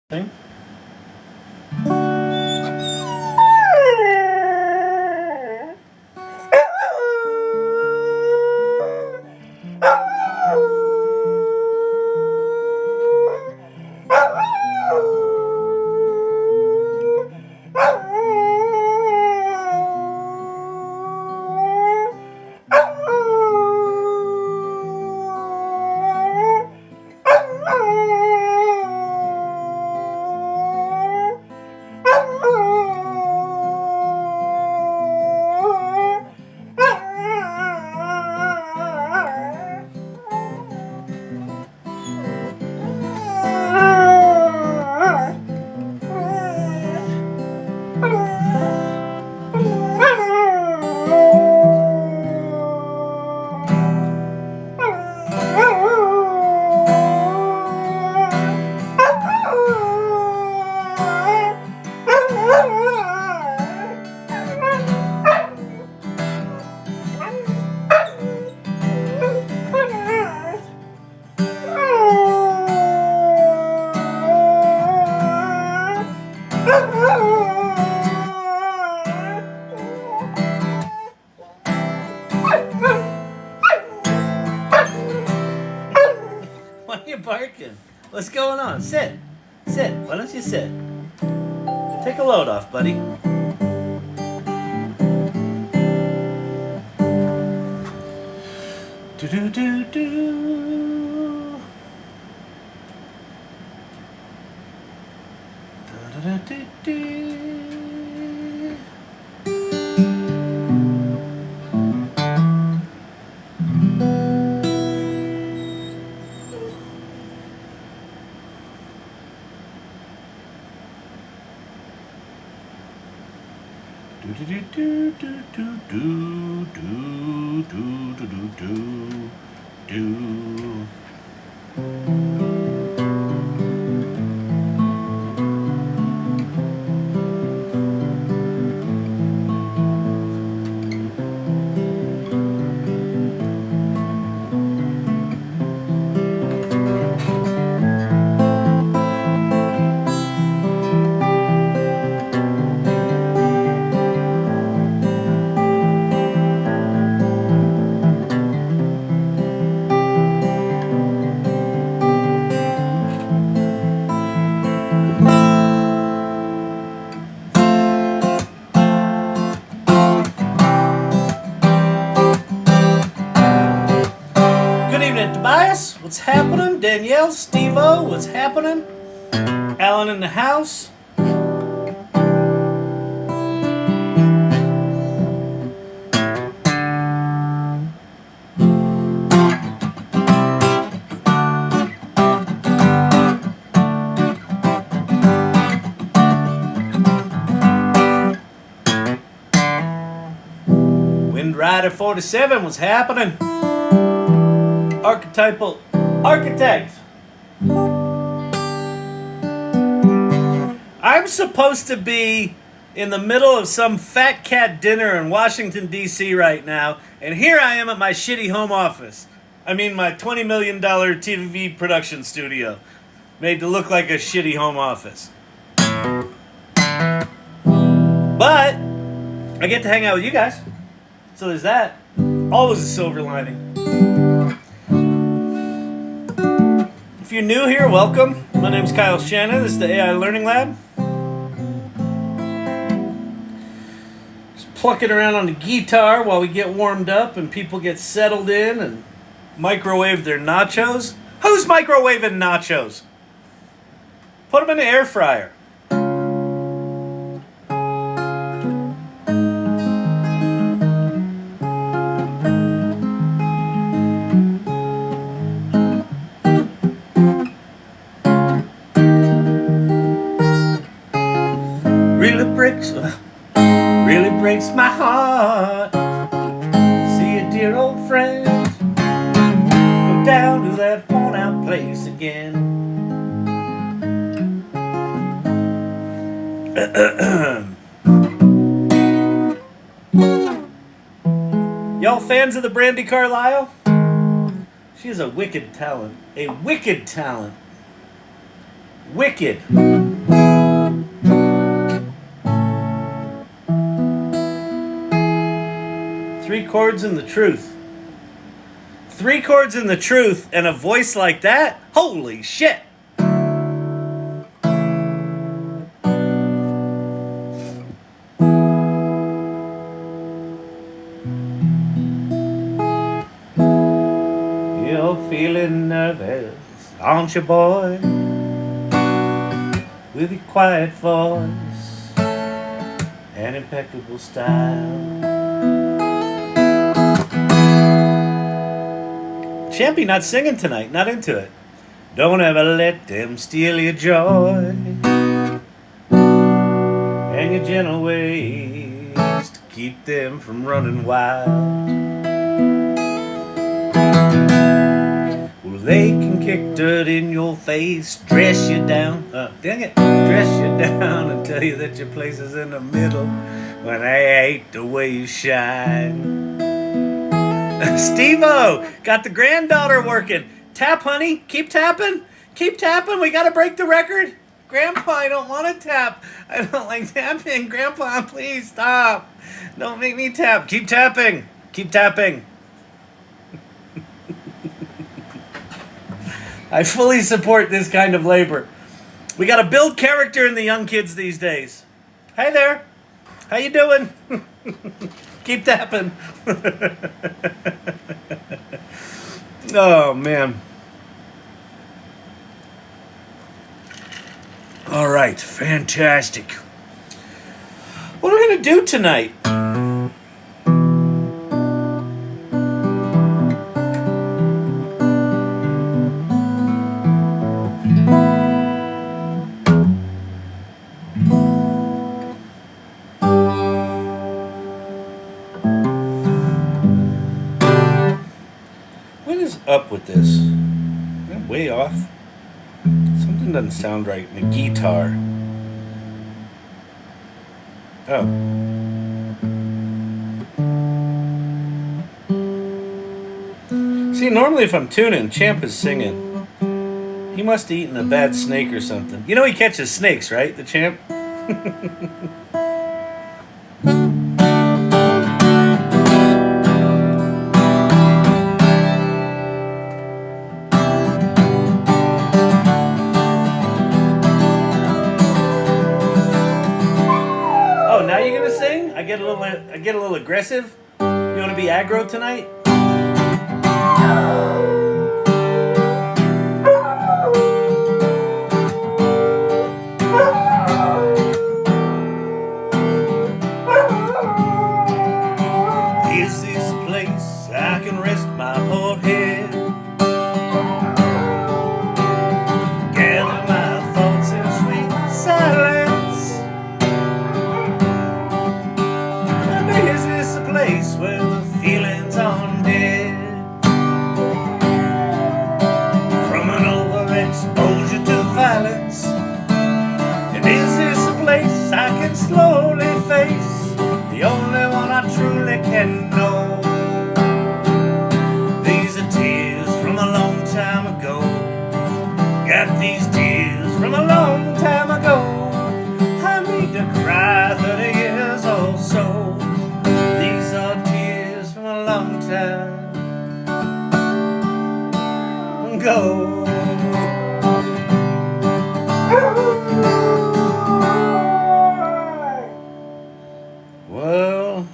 thing. Why are you barking? What's going on? Sit. Sit. Why don't you sit? Take a load off, buddy. Do do do do. Da da da do. What's happening? Danielle, Steve-O, what's happening? Alan in the house. Wind Rider 47, what's happening? Archetypal Architect. I'm supposed to be in the middle of some fat cat dinner in Washington, D.C. right now, and here I am at my shitty home office. I mean, my $20 million TV production studio, made to look like a shitty home office. But I get to hang out with you guys, so there's that. Always a silver lining. If you're new here, welcome. My name's Kyle Shannon. This is the AI Learning Lab. Just plucking around on the guitar while we get warmed up and people get settled in and microwave their nachos. Who's microwaving nachos? Put them in the air fryer. Really breaks my heart. See a dear old friend go down to that worn out place again. Y'all fans of the Brandy Carlisle? She is a wicked talent. A wicked talent. Wicked. Three chords and the truth. 3 chords and the truth and a voice like that? Holy shit! You're feeling nervous, aren't you, boy? With your quiet voice and impeccable style. Champy not singing tonight, not into it. Don't ever let them steal your joy and your gentle ways to keep them from running wild. Well, they can kick dirt in your face, dress you down, dress you down and tell you that your place is in the middle when they hate the way you shine. Steve-O, got the granddaughter working. Tap, honey. Keep tapping. Keep tapping. We got to break the record. Grandpa, I don't want to tap. I don't like tapping. Grandpa, please stop. Don't make me tap. Keep tapping. Keep tapping. I fully support this kind of labor. We got to build character in the young kids these days. Hey there. How you doing? Keep tapping. Oh, man. All right, fantastic. What are we going to do tonight? Up with this. I'm way off. Something doesn't sound right in the guitar. Oh. See, normally if I'm tuning, Champ is singing. He must have eaten a bad snake or something. You know he catches snakes, right? The Champ? I get a little aggressive. You want to be aggro tonight? Is this a place I can rest my poor head? Gather my thoughts in sweet silence. Place where the feelings are dead. From an overexposure to violence. And is this a place I can slowly face? The only one I truly can know. These are tears from a long time ago. Got these tears from a long time ago. I need to cry 30 years or so. Long time ago. Well,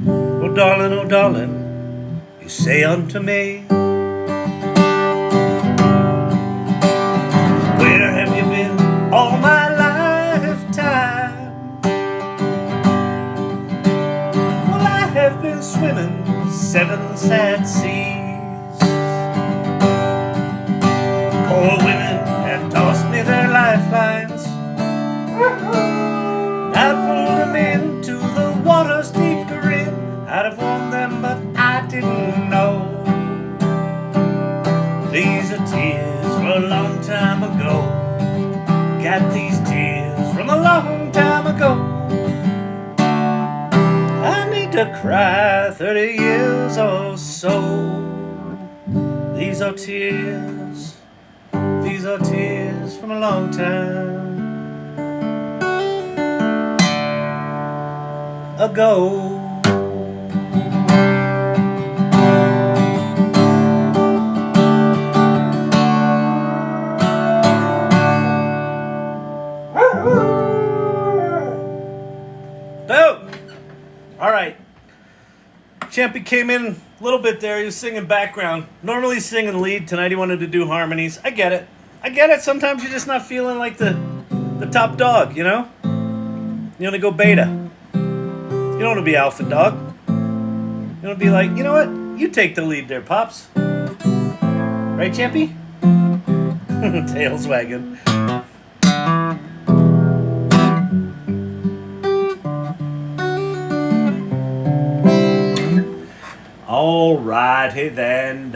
oh darling, you say unto me, where have you been all my lifetime? Well, I have been swimming 7 sad seas. Poor women have tossed me their lifelines. I pulled them into the water's deep grin. I'd have warned them, but I didn't know. These are tears from a long time ago. Got these tears from a long time ago. I need to cry 30 years or so. These are tears. These these are tears from a long time ago. All right. Champy came in a little bit there. He was singing background. Normally singing lead. Tonight he wanted to do harmonies. I get it. I get it. Sometimes you're just not feeling like the top dog, you know? You want to go beta. You don't want to be alpha dog. You want to be like, you know what? You take the lead there, Pops. Right, Champy? Tails wagging. All righty then.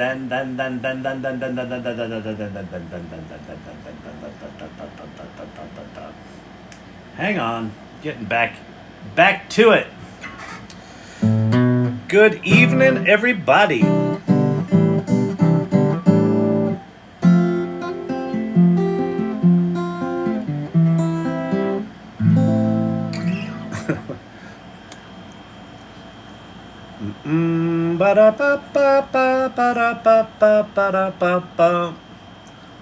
Hang on, getting back to it. Good evening, everybody.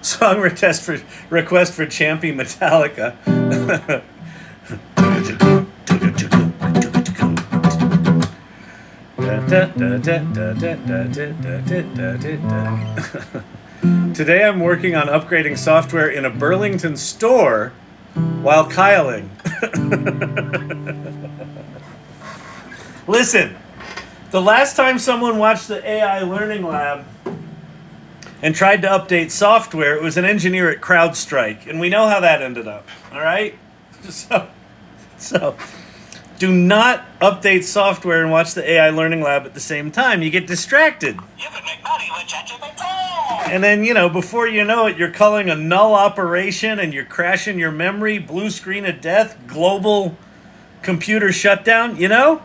Song request for Champy Metallica. Today I'm working on upgrading software in a Burlington store while Kyling. Listen. The last time someone watched the AI Learning Lab and tried to update software, it was an engineer at CrowdStrike, and we know how that ended up, all right? So do not update software and watch the AI Learning Lab at the same time. You get distracted. You can make money with ChatGPT. And then, you know, before you know it, you're calling a null operation and you're crashing your memory, blue screen of death, global computer shutdown, you know?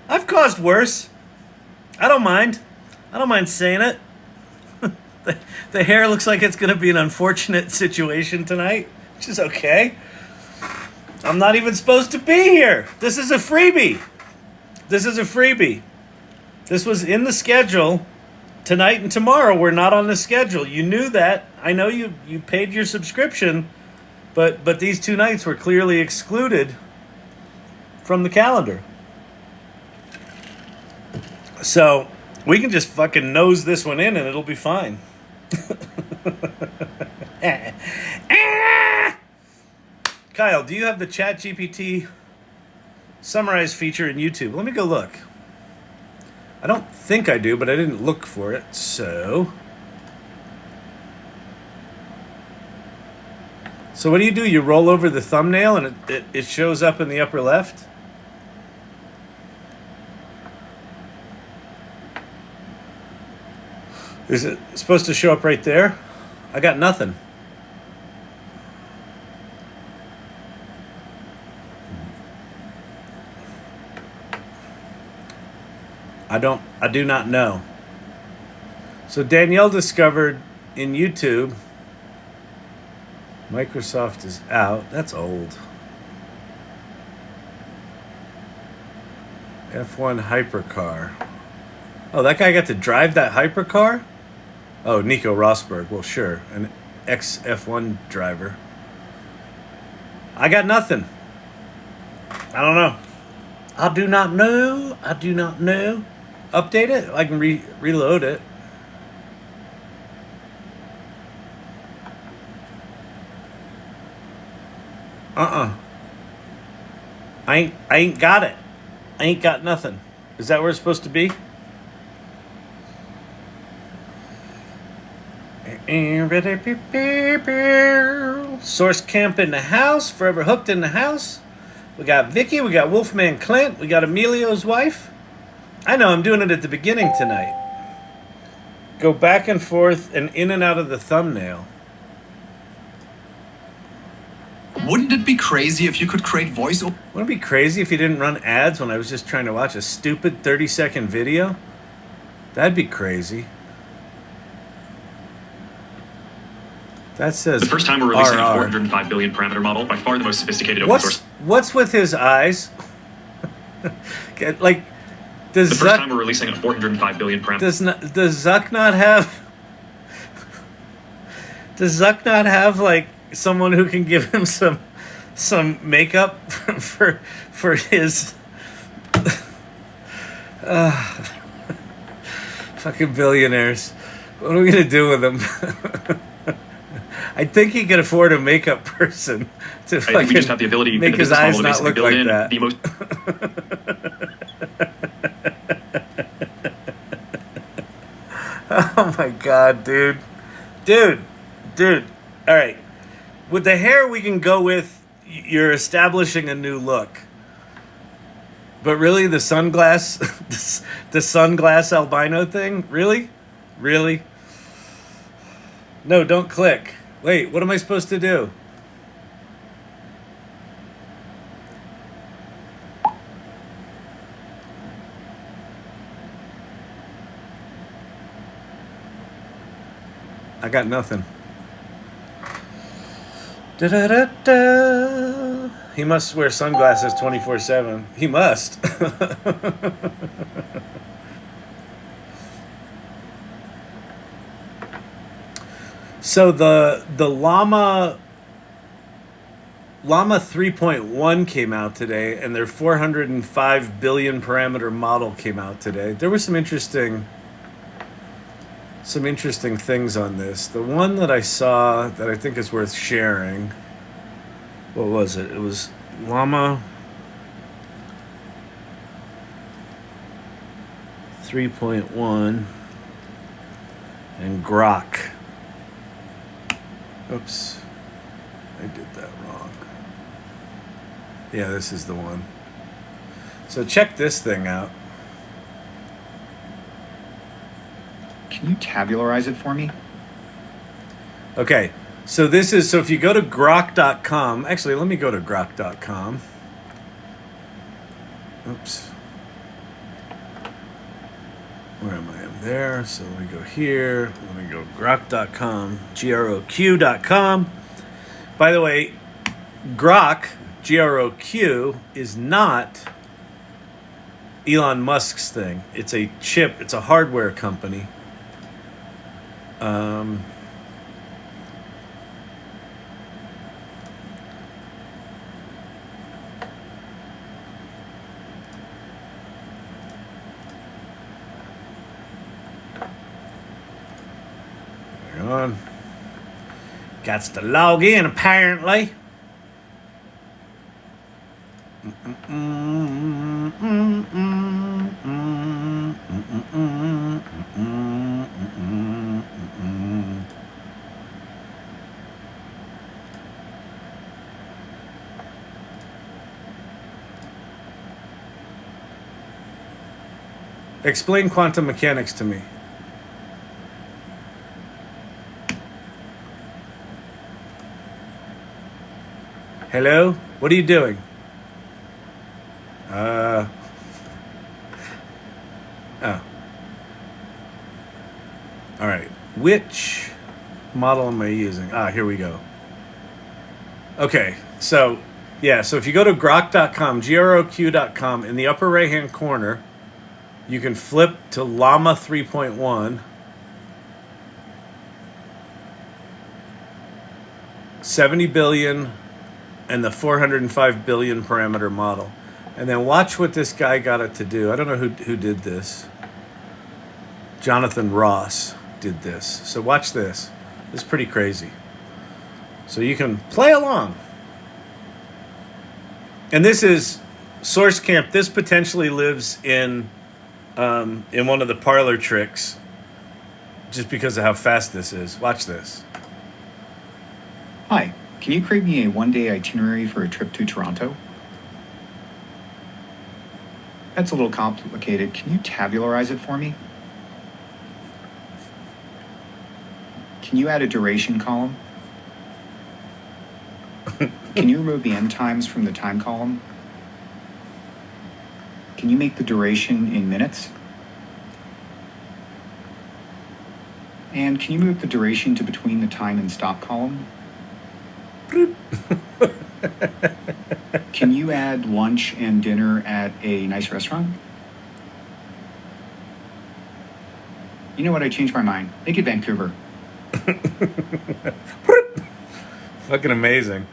I've caused worse. I don't mind saying it. The hair looks like it's going to be an unfortunate situation tonight, which is okay. I'm not even supposed to be here. This is a freebie. This was in the schedule. Tonight and tomorrow we're not on the schedule. You knew that. I know you paid your subscription, but these two nights were clearly excluded from the calendar. So we can just fucking nose this one in and it'll be fine. Kyle, do you have the ChatGPT Summaries feature in YouTube? Let me go look. I don't think I do, but I didn't look for it, so what do? You roll over the thumbnail and it shows up in the upper left? Is it supposed to show up right there? I got nothing. I do not know. So Danielle discovered in YouTube, Microsoft is out. That's old. F1 hypercar. Oh, that guy got to drive that hypercar? Oh, Nico Rosberg. Well, sure. An ex-F1 driver. I got nothing. I don't know. I do not know. Update it? I can reload it. I ain't got it. I ain't got nothing. Is that where it's supposed to be? Source Camp in the house. Forever Hooked in the house. We got Vicky. We got Wolfman Clint. We got Emilio's wife. I know, I'm doing it at the beginning tonight. Go back and forth and in and out of the thumbnail. Wouldn't it be crazy if you could create voice? Wouldn't it be crazy if you didn't run ads when I was just trying to watch a stupid 30-second video? That'd be crazy. That says The first time we're releasing a RR. 405 billion parameter model, by far the most sophisticated open source. What's with his eyes? Like, does The first Zuck time we're releasing a 405 billion parameter. does Zuck not have? Does Zuck not have like someone who can give him some makeup for his fucking billionaires? What are we gonna do with them? I think he can afford a makeup person to I think we just have the ability make in the his business eyes model to not basically look build like in that. the most. Oh my god, dude. All right. With the hair, we can go with you're establishing a new look. But really, the sunglass, the sunglass albino thing? Really? No, don't click. Wait, what am I supposed to do? I got nothing. Da-da-da-da. He must wear sunglasses 24/7. He must. So the Llama 3.1 came out today, and their 405 billion parameter model came out today. There were some interesting things on this. The one that I saw that I think is worth sharing. What was it? It was Llama 3.1 and Grok. Oops. I did that wrong. Yeah, this is the one. So check this thing out. Can you tabularize it for me? Okay, so if you go to Grok.com, actually, let me go to Grok.com. Oops. Where am I? I'm there. So let me go here. Let me go Grok.com, Grok.com. By the way, Grok, Grok, is not Elon Musk's thing. It's a chip. It's a hardware company. Hang on. Gots to log in, apparently. Explain quantum mechanics to me. Hello? What are you doing? Oh. All right. Which model am I using? Here we go. Okay. So, yeah. So if you go to Grok.com, Grok.com, in the upper right-hand corner, you can flip to Llama 3.1. 70 billion and the 405 billion parameter model. And then watch what this guy got it to do. I don't know who did this. Jonathan Ross did this. So watch this. It's pretty crazy. So you can play along. And this is Source Camp. This potentially lives in one of the parlor tricks just because of how fast this is. Watch this. Hi, can you create me a one-day itinerary for a trip to Toronto? That's a little complicated. Can you tabularize it for me? Can you add a duration column? Can you remove the end times from the time column? Can you make the duration in minutes? And can you move the duration to between the time and stop column? Can you add lunch and dinner at a nice restaurant? You know what? I changed my mind. Make it Vancouver. Fucking amazing.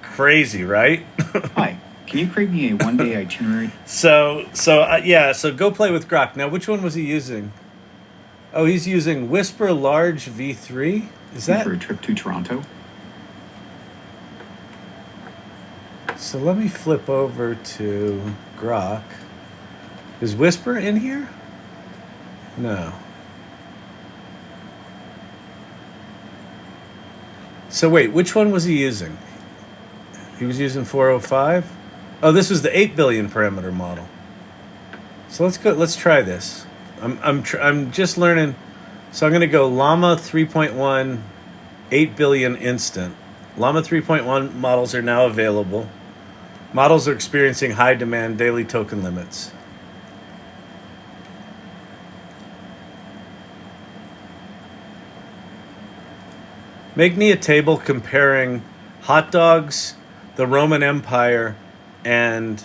Crazy, right? Hi. Can you create me a one-day itinerary? So go play with Grok. Now, which one was he using? Oh, he's using Whisper Large V3? Is that? For a trip to Toronto? So let me flip over to Grok. Is Whisper in here? No. So wait, which one was he using? He was using 405? Oh, this was the 8 billion parameter model. So let's try this. I'm just learning. So I'm going to go Llama 3.1 8 billion instant. Llama 3.1 models are now available. Models are experiencing high demand, daily token limits. Make me a table comparing hot dogs, the Roman Empire, and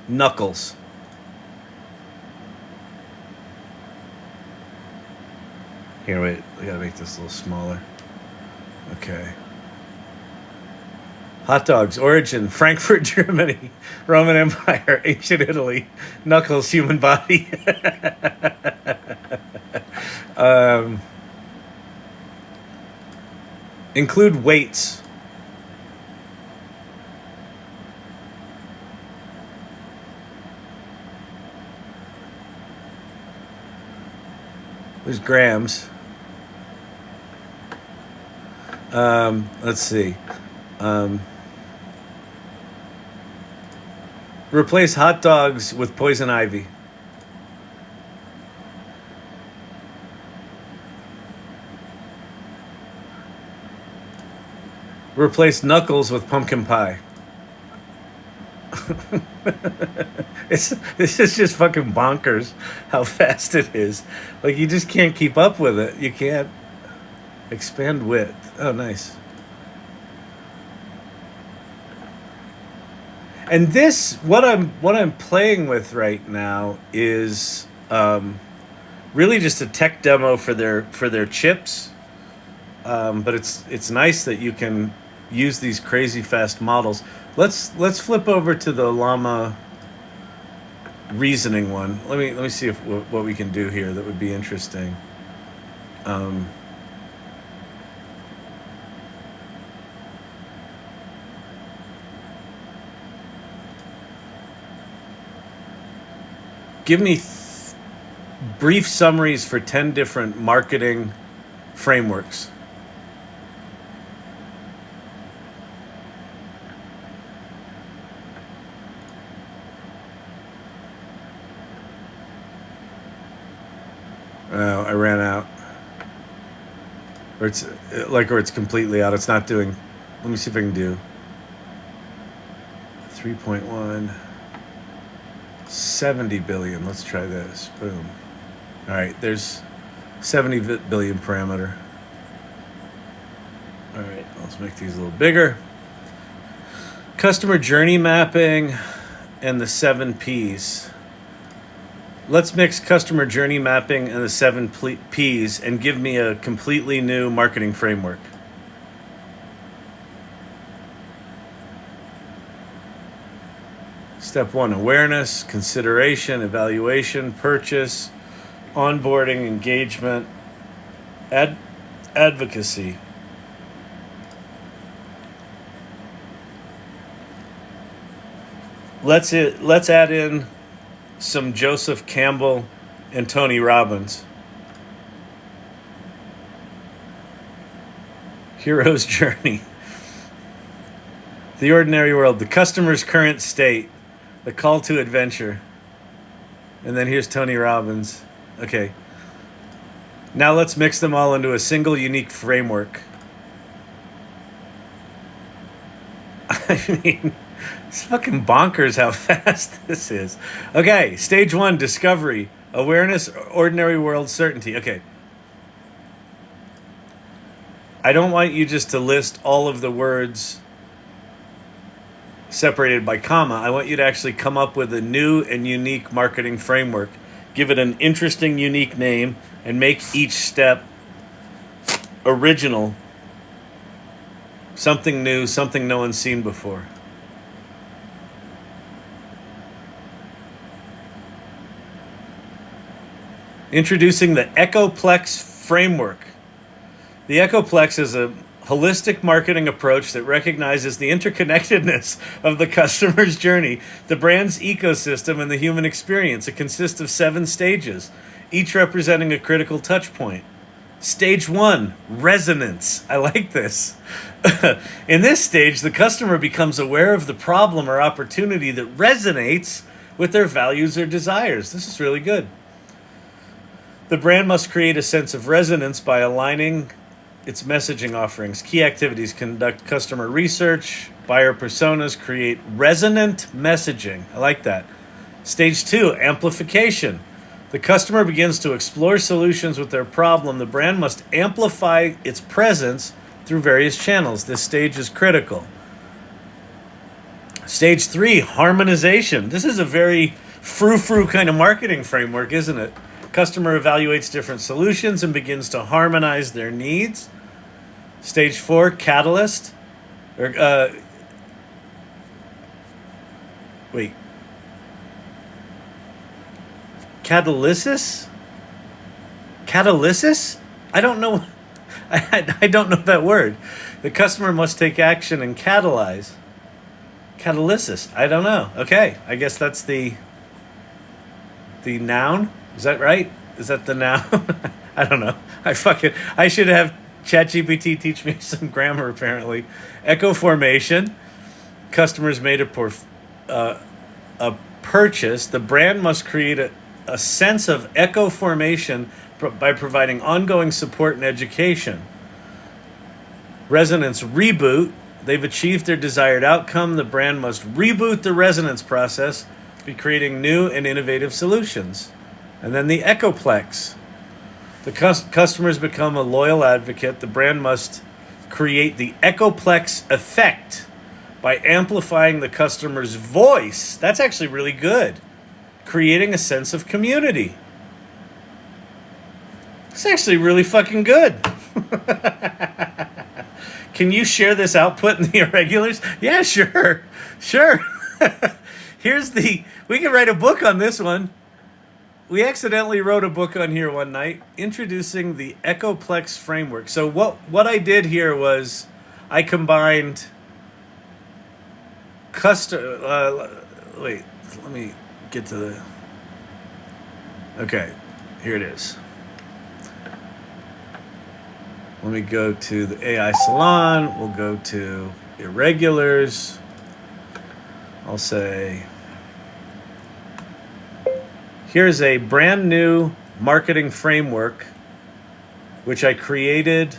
Knuckles. Here, wait. I gotta make this a little smaller. Okay. Hot dogs, origin, Frankfurt, Germany, Roman Empire, ancient Italy, Knuckles, human body. Include weights. There's grams. Let's see. Replace hot dogs with poison ivy. Replace Knuckles with pumpkin pie. This is just fucking bonkers how fast it is. Like, you just can't keep up with it. You can't expand width. Oh, nice. And this, what I'm playing with right now is really just a tech demo for their chips. But it's nice that you can use these crazy fast models. Let's flip over to the Llama reasoning one. Let me see what we can do here that would be interesting. Give me brief summaries for 10 different marketing frameworks. Oh, I ran out. Or it's completely out. It's not doing. Let me see if I can do 3.1. 70 billion. Let's try this. Boom. All right, there's 70 billion parameter. All right, let's make these a little bigger. Customer journey mapping and the 7 Ps. Let's mix customer journey mapping and the 7 Ps and give me a completely new marketing framework. Step 1, awareness, consideration, evaluation, purchase, onboarding, engagement, advocacy. Let's add in some Joseph Campbell and Tony Robbins. Hero's journey. The ordinary world, the customer's current state, the call to adventure. And then here's Tony Robbins. Okay. Now let's mix them all into a single unique framework. I mean, it's fucking bonkers how fast this is. Okay, stage 1, discovery. Awareness, ordinary world, certainty. Okay. I don't want you just to list all of the words separated by comma. I want you to actually come up with a new and unique marketing framework. Give it an interesting, unique name, and make each step original. Something new, something no one's seen before. Introducing the Echoplex Framework. The Echoplex is a holistic marketing approach that recognizes the interconnectedness of the customer's journey, the brand's ecosystem, and the human experience. It consists of 7 stages, each representing a critical touch point. Stage 1, resonance. I like this. In this stage, the customer becomes aware of the problem or opportunity that resonates with their values or desires. This is really good. The brand must create a sense of resonance by aligning its messaging offerings. Key activities: conduct customer research, buyer personas, create resonant messaging. I like that. Stage 2, amplification. The customer begins to explore solutions with their problem. The brand must amplify its presence through various channels. This stage is critical. Stage 3, harmonization. This is a very frou-frou kind of marketing framework, isn't it? Customer evaluates different solutions and begins to harmonize their needs. Stage 4, catalyst. Catalysis? Catalysis? I don't know. I don't know that word. The customer must take action and catalyze. Catalysis. I don't know. Okay. I guess that's the noun. Is that right? Is that the noun? I don't know. I should have ChatGPT teach me some grammar, apparently. Echo formation. Customers made a purchase. The brand must create a sense of echo formation by providing ongoing support and education. Resonance reboot. They've achieved their desired outcome. The brand must reboot the resonance process by creating new and innovative solutions. And then the Echoplex. The customers become a loyal advocate. The brand must create the Echoplex effect by amplifying the customer's voice. That's actually really good. Creating a sense of community. It's actually really fucking good. Can you share this output in the irregulars? Yeah, sure. We can write a book on this one. We accidentally wrote a book on here one night, introducing the Echoplex Framework. So what I did here was I combined wait, let me get to the... Okay, here it is. Let me go to the AI Salon. We'll go to irregulars. I'll say, here's a brand new marketing framework which I created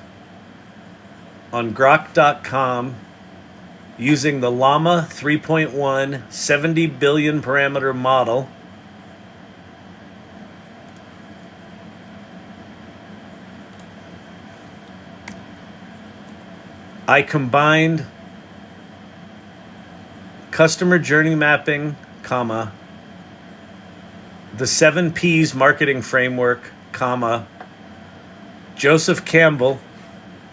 on Grok.com using the Llama 3.1 70 billion parameter model. I combined customer journey mapping, comma, the 7 Ps marketing framework, comma, Joseph Campbell,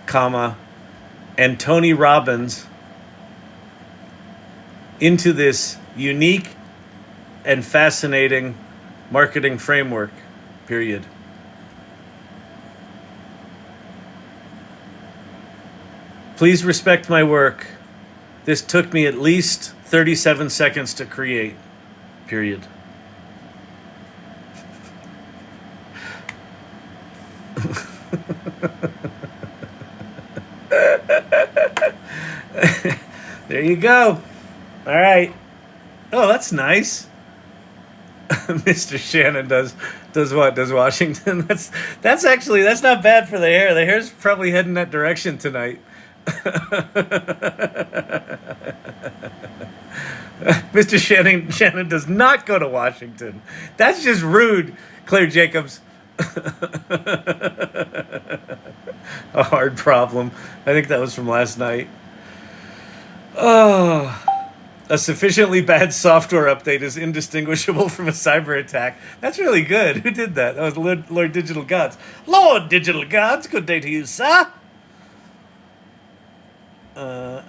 comma, and Tony Robbins into this unique and fascinating marketing framework, period. Please respect my work. This took me at least 37 seconds to create, period. There you go. All right. Oh, that's nice. Mr. Shannon does what? Does Washington? That's not bad for the hair. The hair's probably heading that direction tonight. Mr. Shannon does not go to Washington. That's just rude, Claire Jacobs. a hard problem. I think that was from last night. Oh, a sufficiently bad software update is indistinguishable from a cyber attack. That's really good. Who did that? That was Lord Digital Gods. Lord Digital Gods, good day to you, sir. All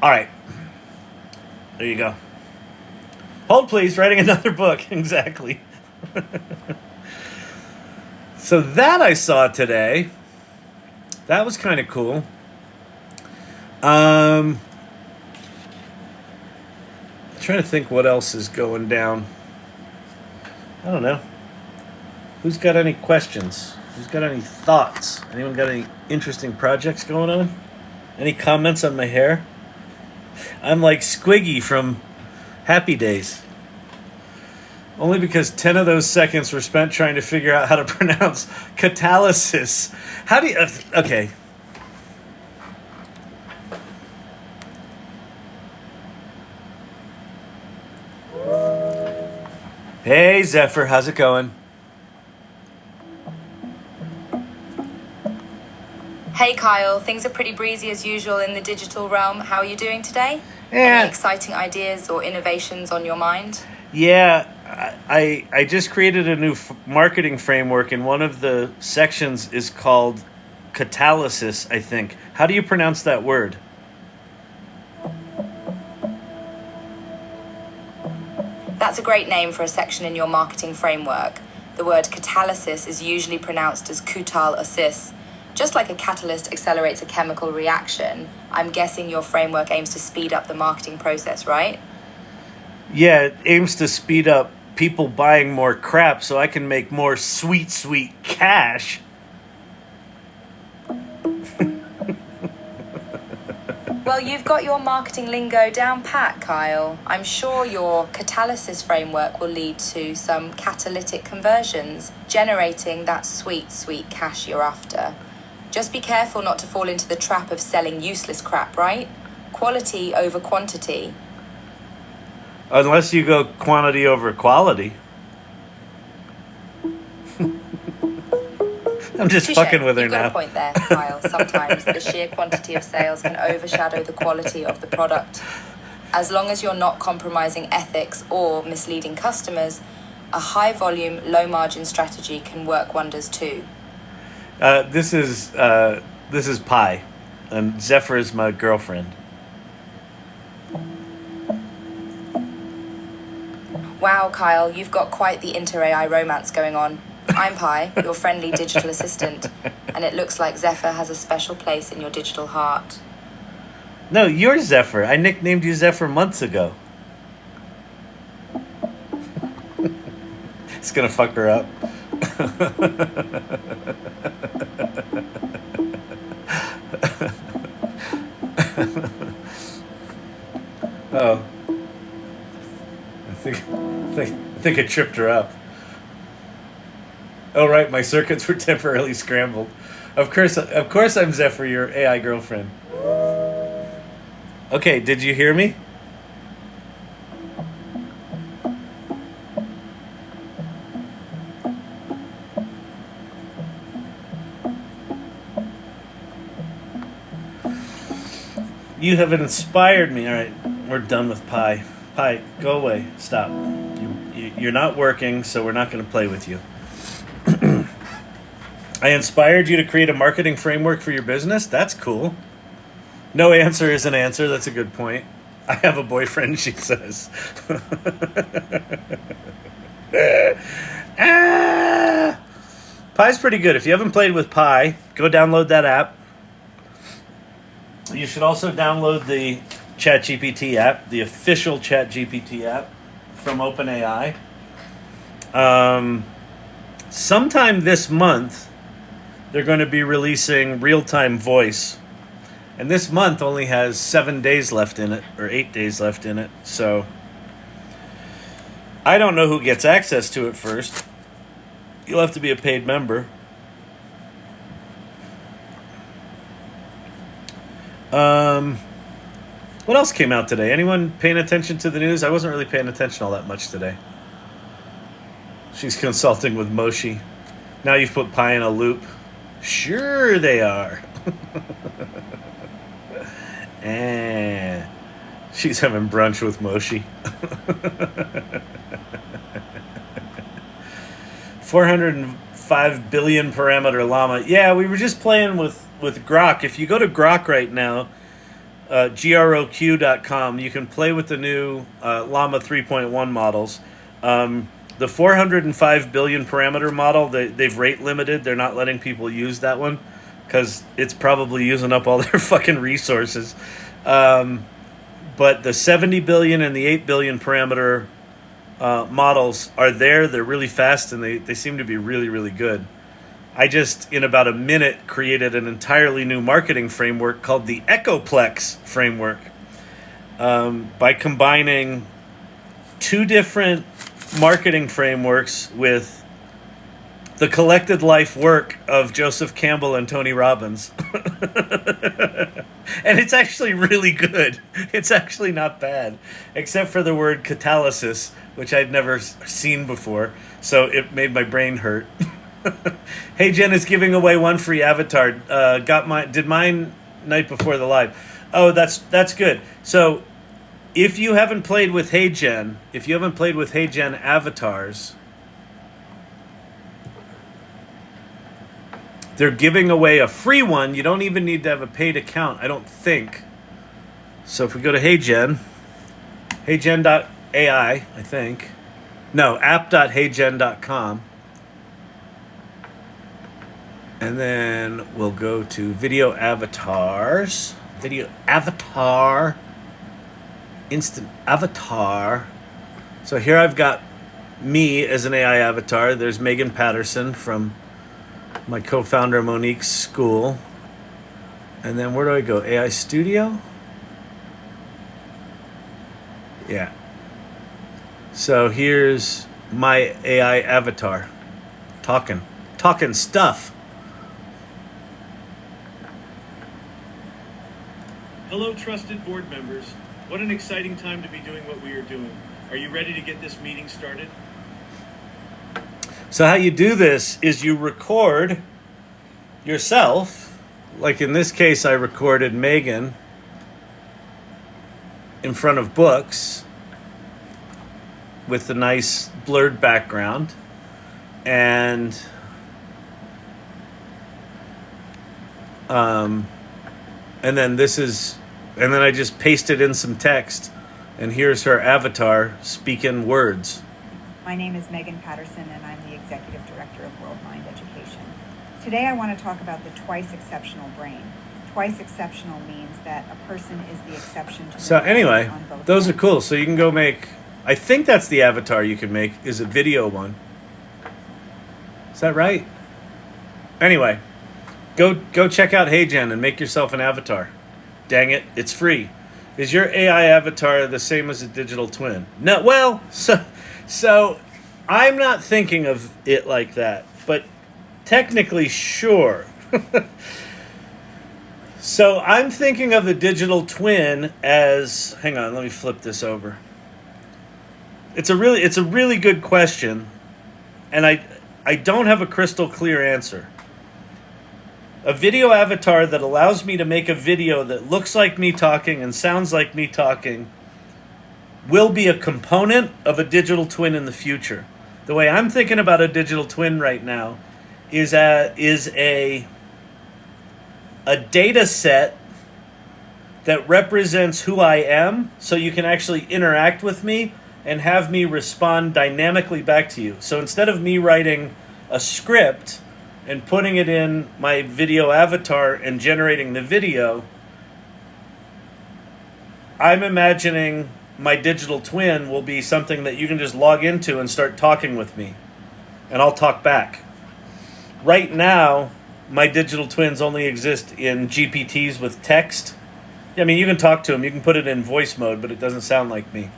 right. There you go. Hold, please. Writing another book. Exactly. So that I saw today. That was kind of cool. Trying to think what else is going down. I don't know. Who's got any questions? Who's got any thoughts? Anyone got any interesting projects going on? Any comments on my hair? I'm like Squiggy from Happy Days. Only because 10 of those seconds were spent trying to figure out how to pronounce catalysis. How do you... okay. Hey, Zephyr. How's it going? Hey Kyle, things are pretty breezy as usual in the digital realm. How are you doing today? Yeah. Any exciting ideas or innovations on your mind? Yeah, I just created a new marketing framework, and one of the sections is called Catalysis, I think. How do you pronounce that word? That's a great name for a section in your marketing framework. The word catalysis is usually pronounced as catalysis. Just like a catalyst accelerates a chemical reaction, I'm guessing your framework aims to speed up the marketing process, right? Yeah, it aims to speed up people buying more crap so I can make more sweet, sweet cash. Well, you've got your marketing lingo down pat, Kyle. I'm sure your catalysis framework will lead to some catalytic conversions, generating that sweet, sweet cash you're after. Just be careful not to fall into the trap of selling useless crap, right? Quality over quantity. Unless you go quantity over quality. I'm just Touché. fucking with her You've got now. a point there, Kyle. Sometimes the sheer quantity of sales can overshadow the quality of the product. As long as you're not compromising ethics or misleading customers, a high volume, low margin strategy can work wonders too. This is Pi, and Zephyr is my girlfriend. Wow, Kyle, you've got quite the inter-AI romance going on. I'm Pi, your friendly digital assistant, and it looks like Zephyr has a special place in your digital heart. No, you're Zephyr. I nicknamed you Zephyr months ago. It's gonna fuck her up. Oh. I think I tripped her up. Oh right, my circuits were temporarily scrambled. Of course I'm Zephyr, your AI girlfriend. Okay, did you hear me? You have inspired me. All right, we're done with Pi. Pi, go away. Stop. You're not working, so we're not going to play with you. I inspired you to create a marketing framework for your business? That's cool. No answer is an answer. That's a good point. I have a boyfriend, she says. Pi's pretty good. If you haven't played with Pi, go download that app. You should also download the ChatGPT app, the official ChatGPT app from OpenAI. Sometime this month, they're going to be releasing real-time voice. And this month only has 7 days left in it, or 8 days left in it. So I don't know who gets access to it first. You'll have to be a paid member. What else came out today? Anyone paying attention to the news? I wasn't really paying attention all that much today. She's consulting with Moshi. Now you've put pi in a loop. Sure they are. And she's having brunch with Moshi. 405 billion parameter llama. Yeah, we were just playing with Grok. If you go to Grok right now, groq.com, you can play with the new Llama 3.1 models. The 405 billion parameter model, they've rate limited. They're not letting people use that one because it's probably using up all their fucking resources. But the 70 billion and the 8 billion parameter models are there. They're really fast, and they seem to be really, really good. I just, in about a minute, created an entirely new marketing framework called the Echoplex Framework by combining two different marketing frameworks with the collected life work of Joseph Campbell and Tony Robbins. And it's actually really good. It's actually not bad, except for the word catalysis, which I'd never seen before, so it made my brain hurt. Hey Jen is giving away one free avatar. Did mine night before the live. Oh, that's good. So if you haven't played with Hey Jen avatars, they're giving away a free one. You don't even need to have a paid account, I don't think. So if we go to heygen.ai, I think. No, app.heygen.com. And then we'll go to video avatars. Video avatar. Instant avatar. So here I've got me as an AI avatar. There's Megan Patterson from my co-founder Monique's school. And then where do I go? AI Studio? Yeah. So here's my AI avatar. Talking stuff. Hello, trusted board members. What an exciting time to be doing what we are doing. Are you ready to get this meeting started? So how you do this is you record yourself. Like in this case, I recorded Megan in front of books with the nice blurred background. And then I just pasted in some text, and here's her avatar speaking words. My name is Megan Patterson, and I'm the Executive Director of World Mind Education. Today I want to talk about the twice exceptional brain. Twice exceptional means that a person is the exception to the So anyway, on both those are ends. cool. So you can go make, I think that's the avatar you can make, is a video one. Is that right? Anyway, go check out HeyGen and make yourself an avatar. Dang it, it's free. Is your AI avatar the same as a digital twin? No, well, so I'm not thinking of it like that, but technically, sure. So I'm thinking of a digital twin as, hang on, let me flip this over. It's a really good question, and I don't have a crystal clear answer. A video avatar that allows me to make a video that looks like me talking and sounds like me talking will be a component of a digital twin in the future. The way I'm thinking about a digital twin right now is a data set that represents who I am, so you can actually interact with me and have me respond dynamically back to you. So instead of me writing a script and putting it in my video avatar and generating the video, I'm imagining my digital twin will be something that you can just log into and start talking with me, and I'll talk back. Right now, my digital twins only exist in GPTs with text. I mean, you can talk to them, you can put it in voice mode, but it doesn't sound like me.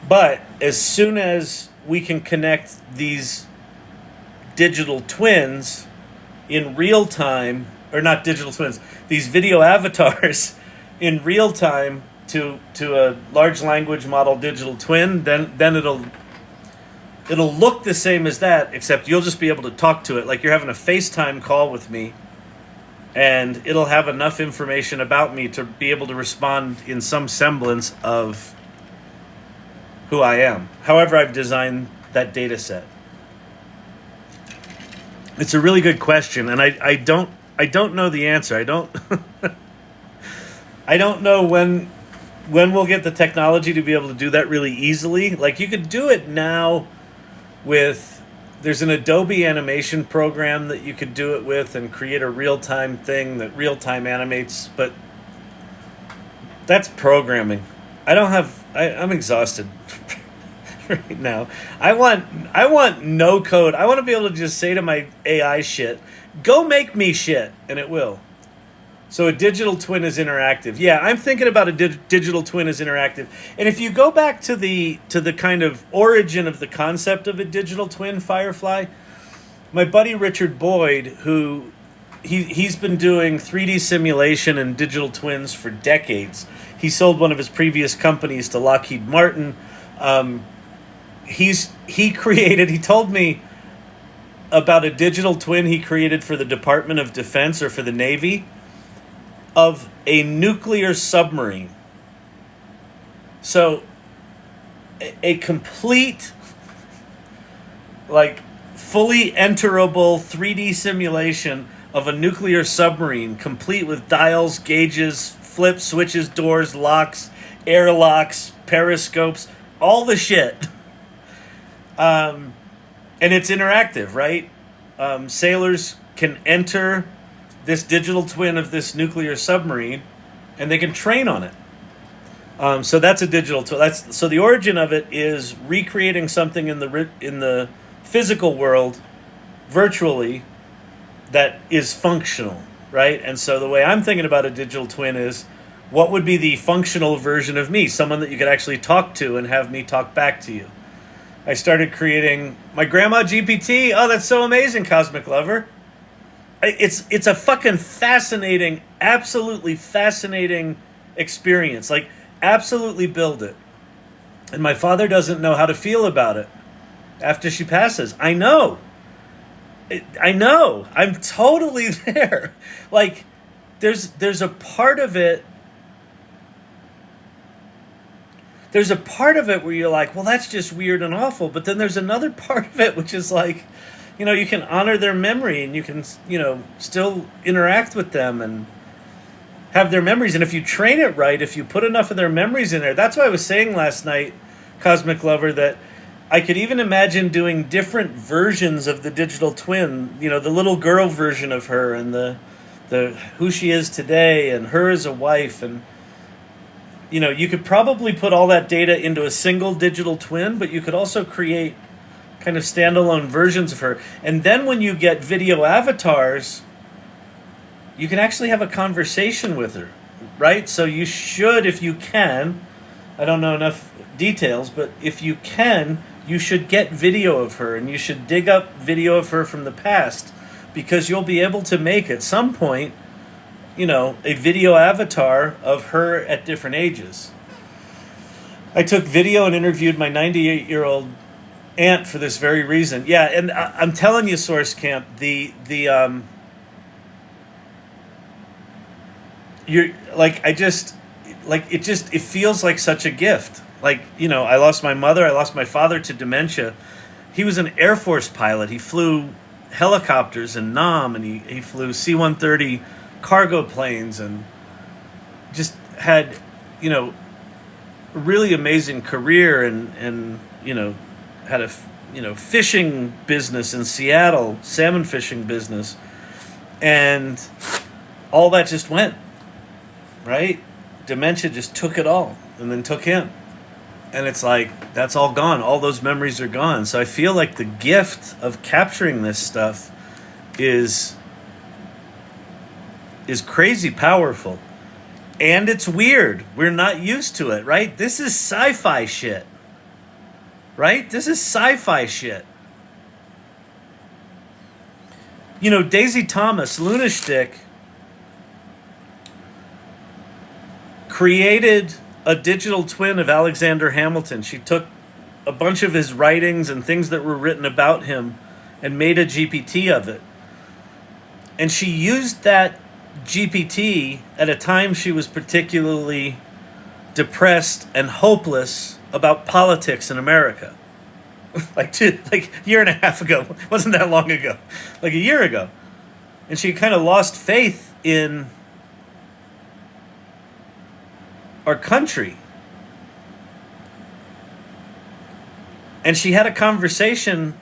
But as soon as we can connect these digital twins in real time, or not digital twins, these video avatars in real time to a large language model digital twin, then it'll look the same as that, except you'll just be able to talk to it like you're having a FaceTime call with me, and it'll have enough information about me to be able to respond in some semblance of who I am. However I've designed that data set. It's a really good question, and I don't know the answer. I don't I don't know when we'll get the technology to be able to do that really easily. Like, you could do it now with, there's an Adobe animation program that you could do it with and create a real-time thing that real-time animates, but that's programming. I'm exhausted right now. I want no code. I want to be able to just say to my AI shit, go make me shit, and it will. So a digital twin is interactive. Yeah, I'm thinking about a digital twin as interactive. And if you go back to the kind of origin of the concept of a digital twin, Firefly, my buddy Richard Boyd, who he's been doing 3D simulation and digital twins for decades. He sold one of his previous companies to Lockheed Martin. He told me about a digital twin he created for the Department of Defense or for the Navy of a nuclear submarine. So a complete, like, fully enterable 3D simulation of a nuclear submarine, complete with dials, gauges, flips, switches, doors, locks, airlocks, periscopes, all the shit. And it's interactive, right? Sailors can enter this digital twin of this nuclear submarine, and they can train on it. So that's a digital twin. So the origin of it is recreating something in the physical world virtually that is functional, right? And so the way I'm thinking about a digital twin is, what would be the functional version of me? Someone that you could actually talk to and have me talk back to you. I started creating my grandma GPT. Oh, that's so amazing, Cosmic Lover. It's a fucking fascinating, absolutely fascinating experience. Like, absolutely build it. And my father doesn't know how to feel about it after she passes. I know. I'm totally there. Like, there's a part of it. There's a part of it where you're like, well, that's just weird and awful. But then there's another part of it which is like, you can honor their memory, and you can, still interact with them and have their memories. And if you train it right, if you put enough of their memories in there, that's why I was saying last night, Cosmic Lover, that I could even imagine doing different versions of the digital twin, the little girl version of her, and the who she is today, and her as a wife. And, you could probably put all that data into a single digital twin, but you could also create kind of standalone versions of her. And then when you get video avatars, you can actually have a conversation with her, right? So you should, if you can, I don't know enough details, but if you can, you should get video of her, and you should dig up video of her from the past, because you'll be able to make at some point, a video avatar of her at different ages. I took video and interviewed my 98-year-old aunt for this very reason. Yeah, and I'm telling you, Source Camp, you're like, it feels like such a gift. Like, I lost my mother, I lost my father to dementia. He was an Air Force pilot. He flew helicopters in Nam, and he flew C-130 cargo planes, and just had, a really amazing career, and had a fishing business in Seattle, salmon fishing business, and all that just went, right? Dementia just took it all, and then took him, and it's like, that's all gone. All those memories are gone. So I feel like the gift of capturing this stuff is crazy powerful, and it's weird. We're not used to it, right? This is sci-fi shit. Right? This is sci-fi shit. Daisy Thomas, Lunashtick, created a digital twin of Alexander Hamilton. She took a bunch of his writings and things that were written about him and made a GPT of it. And she used that GPT at a time she was particularly depressed and hopeless about politics in America. like a year and a half ago. Wasn't that long ago. Like a year ago. And she kind of lost faith in our country. And she had a conversation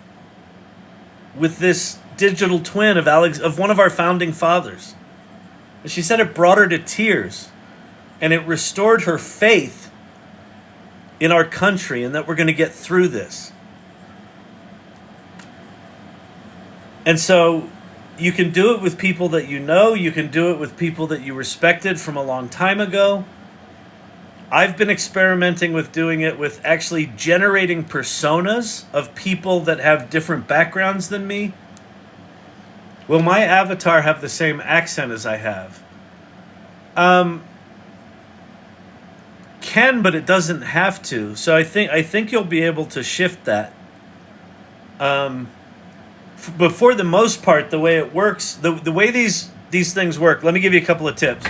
with this digital twin of one of our founding fathers. And she said it brought her to tears. And it restored her faith in our country and that we're going to get through this. And so you can do it with people that you know. You can do it with people that you respected from a long time ago. I've been experimenting with doing it with actually generating personas of people that have different backgrounds than me. Will my avatar have the same accent as I have? Can, but it doesn't have to. So I think you'll be able to shift that. But for the most part, the way it works, the way these things work, let me give you a couple of tips.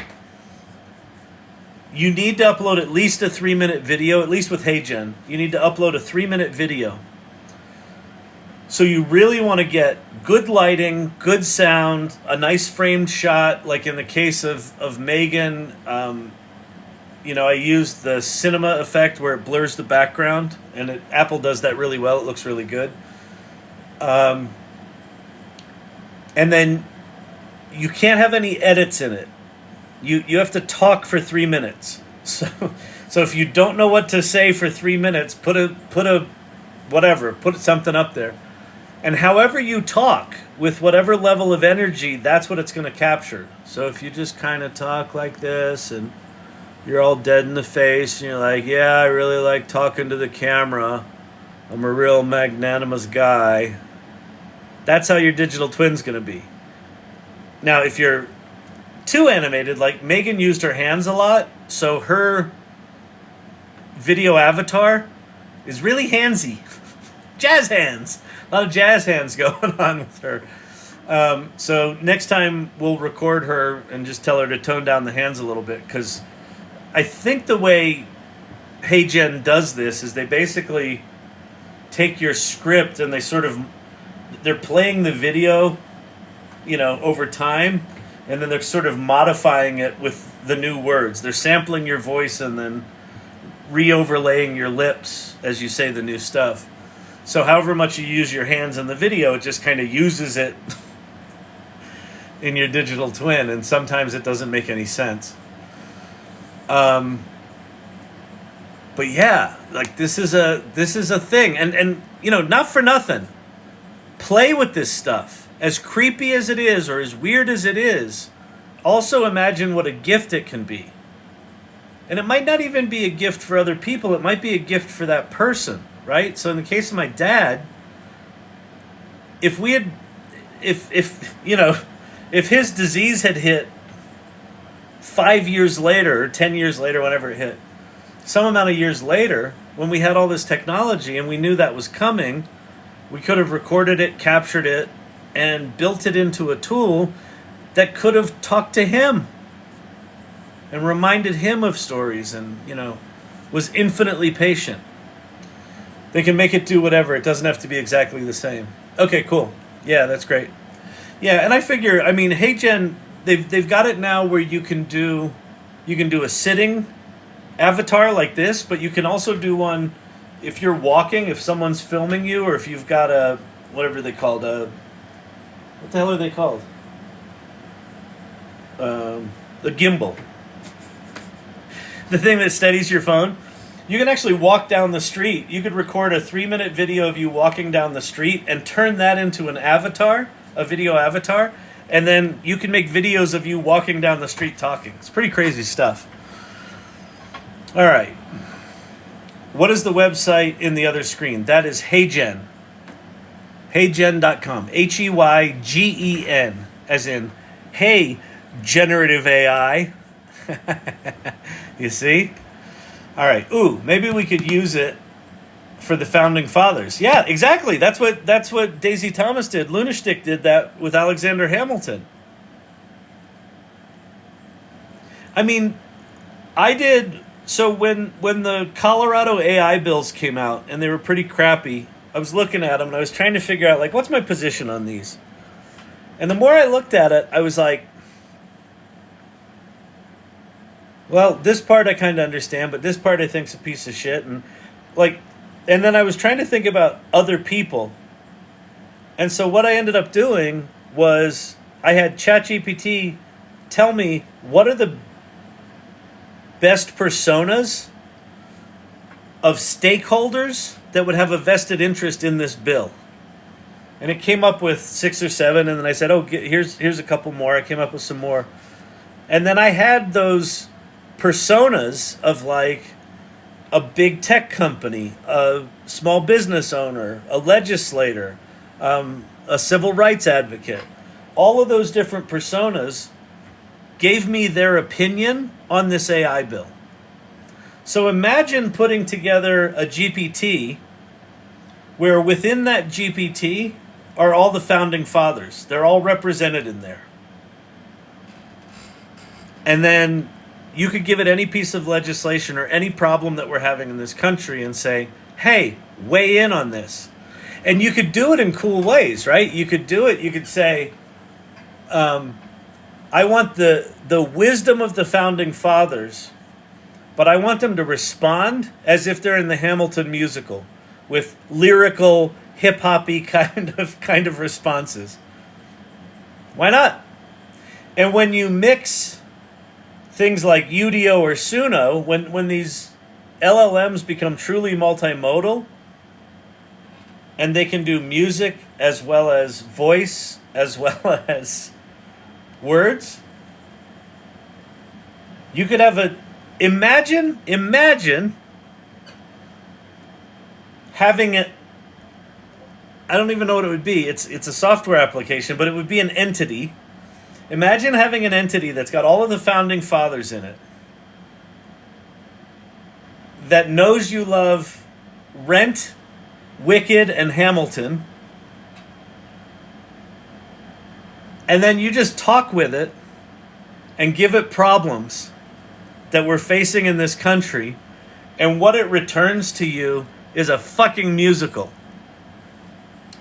You need to upload at least a 3-minute video, at least with HeyGen. You need to upload a 3-minute video. So you really want to get good lighting, good sound, a nice framed shot, like in the case of Megan. I used the cinema effect where it blurs the background, and Apple does that really well. It looks really good. And then you can't have any edits in it. You have to talk for 3 minutes. So if you don't know what to say for 3 minutes, put something up there. And however you talk, with whatever level of energy, that's what it's going to capture. So if you just kind of talk like this and you're all dead in the face and you're like, yeah, I really like talking to the camera. I'm a real magnanimous guy. That's how your digital twin's going to be. Now, if you're too animated, like Megan used her hands a lot, so her video avatar is really handsy. Jazz hands. A lot of jazz hands going on with her. So next time we'll record her and just tell her to tone down the hands a little bit, because I think the way HeyGen does this is they basically take your script and they're playing the video, over time, and then they're sort of modifying it with the new words. They're sampling your voice and then re-overlaying your lips as you say the new stuff. So however much you use your hands in the video, it just kind of uses it in your digital twin, and sometimes it doesn't make any sense. But yeah, like this is a thing, and not for nothing. Play with this stuff. As creepy as it is, or as weird as it is, also imagine what a gift it can be. And it might not even be a gift for other people, it might be a gift for that person, right? So in the case of my dad, if his disease had hit 5 years later, or 10 years later, whenever it hit, some amount of years later, when we had all this technology and we knew that was coming, we could have recorded it, captured it, and built it into a tool that could have talked to him and reminded him of stories and, was infinitely patient. They can make it do whatever. It doesn't have to be exactly the same. Okay, cool. Yeah, that's great. Yeah, and I figure, HeyGen, they've got it now where you can do a sitting avatar like this, but you can also do one if you're walking, if someone's filming you, or if you've got a, whatever they called, what the hell are they called? The gimbal. The thing that steadies your phone. You can actually walk down the street. You could record a 3-minute video of you walking down the street and turn that into an avatar, a video avatar, and then you can make videos of you walking down the street talking. It's pretty crazy stuff. All right. What is the website in the other screen? That is HeyGen. HeyGen.com. HeyGen, as in, hey, generative AI. You see? All right. Ooh, maybe we could use it for the founding fathers. Yeah, exactly. That's what Daisy Thomas did. Lunashtick did that with Alexander Hamilton. I mean, I did. So when the Colorado AI bills came out and they were pretty crappy, I was looking at them and I was trying to figure out, like, what's my position on these? And the more I looked at it, I was like, well, this part I kind of understand, but this part I think's a piece of shit. And then I was trying to think about other people. And so what I ended up doing was I had ChatGPT tell me what are the best personas of stakeholders that would have a vested interest in this bill. And it came up with 6 or 7, and then I said, oh, here's a couple more. I came up with some more. And then I had those personas of, like, a big tech company, a small business owner, a legislator, a civil rights advocate. All of those different personas gave me their opinion on this AI bill. So imagine putting together a GPT where within that GPT are all the founding fathers. They're all represented in there. And then you could give it any piece of legislation or any problem that we're having in this country and say, hey, weigh in on this. And you could do it in cool ways, right? You could do it, you could say, I want the wisdom of the founding fathers, but I want them to respond as if they're in the Hamilton musical with lyrical, hip-hoppy kind of responses. Why not? And when you mix things like Udio or Suno, when these LLMs become truly multimodal, and they can do music as well as voice as well as words, you could have imagine having it. I don't even know what it would be. It's a software application, but it would be an entity. Imagine having an entity that's got all of the founding fathers in it, that knows you love Rent, Wicked, and Hamilton, and then you just talk with it and give it problems that we're facing in this country, and what it returns to you is a fucking musical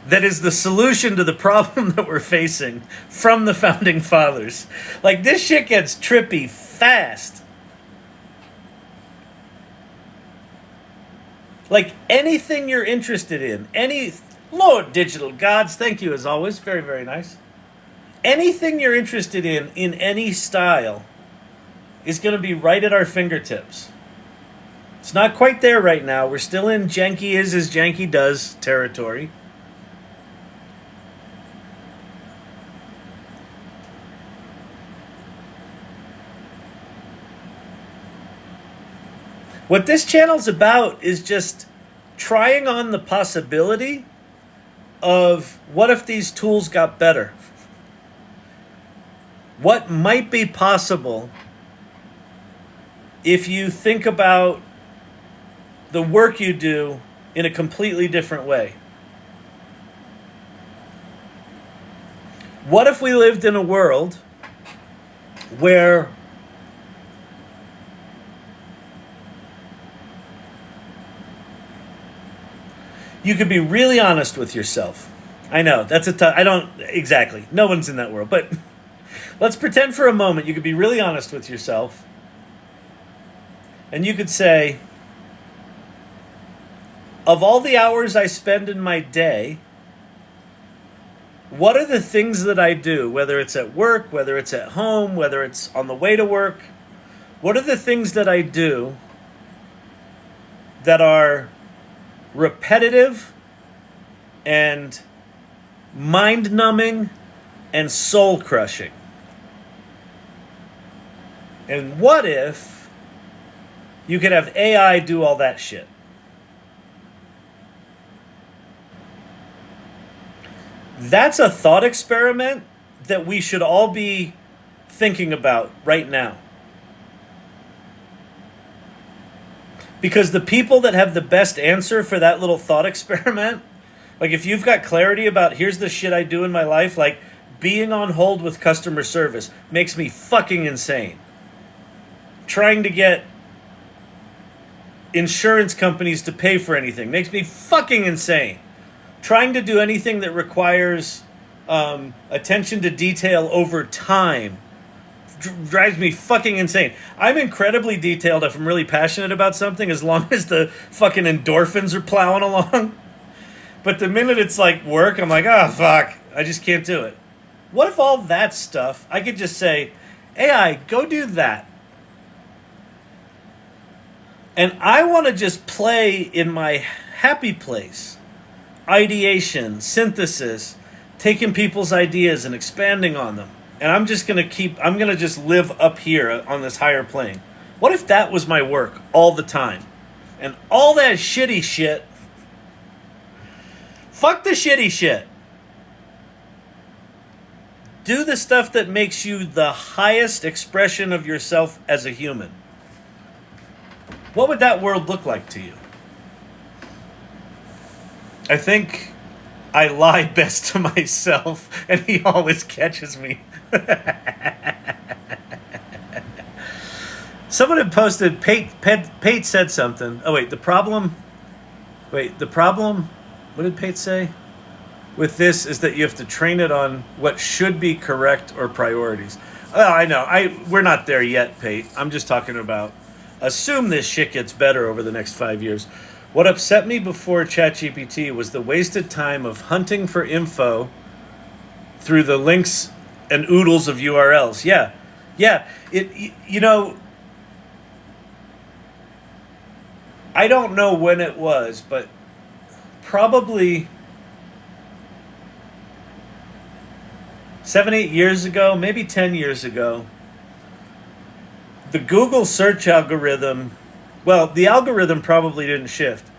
that is the solution to the problem that we're facing from the founding fathers. Like, this shit gets trippy fast. Like, anything you're interested in, Lord Digital Gods, thank you as always, very, very nice. Anything you're interested in any style, is going to be right at our fingertips. It's not quite there right now. We're still in janky is as janky does territory. What this channel's about is just trying on the possibility of what if these tools got better? What might be possible if you think about the work you do in a completely different way? What if we lived in a world where you could be really honest with yourself? I know, that's a tough, I don't, exactly, no one's in that world, but let's pretend for a moment you could be really honest with yourself. And you could say, of all the hours I spend in my day, what are the things that I do, whether it's at work, whether it's at home, whether it's on the way to work, what are the things that I do that are repetitive and mind-numbing and soul-crushing? And what if you could have AI do all that shit? That's a thought experiment that we should all be thinking about right now. Because the people that have the best answer for that little thought experiment, like if you've got clarity about here's the shit I do in my life, like being on hold with customer service makes me fucking insane. Trying to get insurance companies to pay for anything makes me fucking insane. Trying to do anything that requires attention to detail over time drives me fucking insane. I'm incredibly detailed if I'm really passionate about something, as long as the fucking endorphins are plowing along. But the minute it's like work, I'm like, oh, fuck, I just can't do it. What if all that stuff, I could just say, AI, go do that. And I want to just play in my happy place. Ideation, synthesis, taking people's ideas and expanding on them. And I'm just going to just live up here on this higher plane. What if that was my work all the time? And all that shitty shit, fuck the shitty shit. Do the stuff that makes you the highest expression of yourself as a human. What would that world look like to you? I think I lie best to myself, and he always catches me. Someone had posted, Pate said something. Oh, wait, the problem, what did Pate say? With this is that you have to train it on what should be correct or priorities. Oh, I know, we're not there yet, Pate. I'm just talking about, assume this shit gets better over the next 5 years. What upset me before ChatGPT was the wasted time of hunting for info through the links and oodles of URLs. Yeah. I don't know when it was, but probably 7-8 years ago, maybe 10 years ago, the Google search algorithm, well, the algorithm probably didn't shift.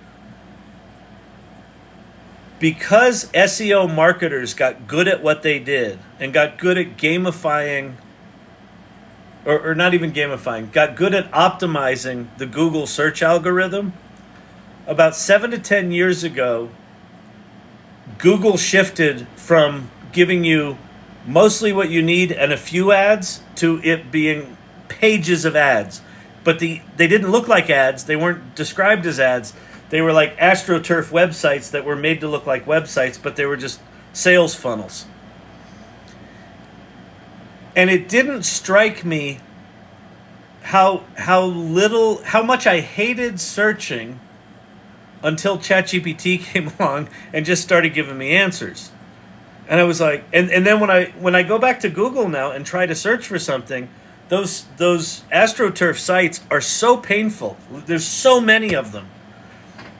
Because SEO marketers got good at what they did and got good at gamifying, or not even gamifying, got good at optimizing the Google search algorithm, about 7 to 10 years ago, Google shifted from giving you mostly what you need and a few ads to it being pages of ads. But they didn't look like ads. They weren't described as ads. They were like AstroTurf websites that were made to look like websites, but they were just sales funnels. And it didn't strike me how much I hated searching until ChatGPT came along and just started giving me answers. And I was like, and then when I go back to Google now and try to search for something, those AstroTurf sites are so painful. There's so many of them.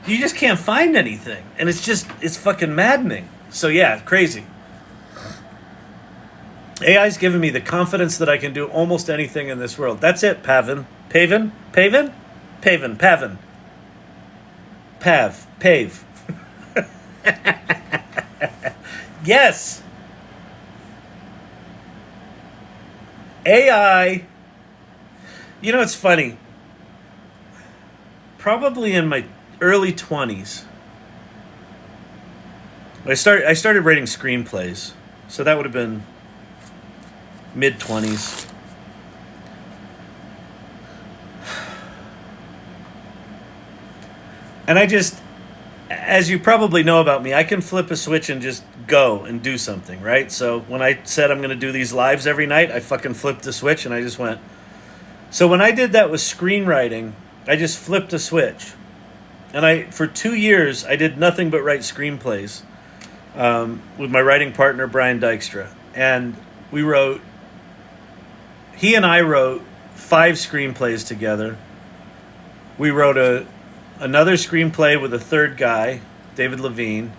You just can't find anything. And it's fucking maddening. So yeah, crazy. AI's given me the confidence that I can do almost anything in this world. That's it, Pavan. Pavan? Pave. Yes. AI, it's funny. Probably in my early 20s, I started writing screenplays. So that would have been mid-20s. And I just, as you probably know about me, I can flip a switch and just go and do something, right? So when I said I'm going to do these lives every night, I fucking flipped the switch and I just went. So when I did that with screenwriting, I just flipped a switch. And for 2 years, I did nothing but write screenplays with my writing partner, Brian Dykstra. And he and I wrote 5 screenplays together. We wrote another screenplay with a third guy, David Levine.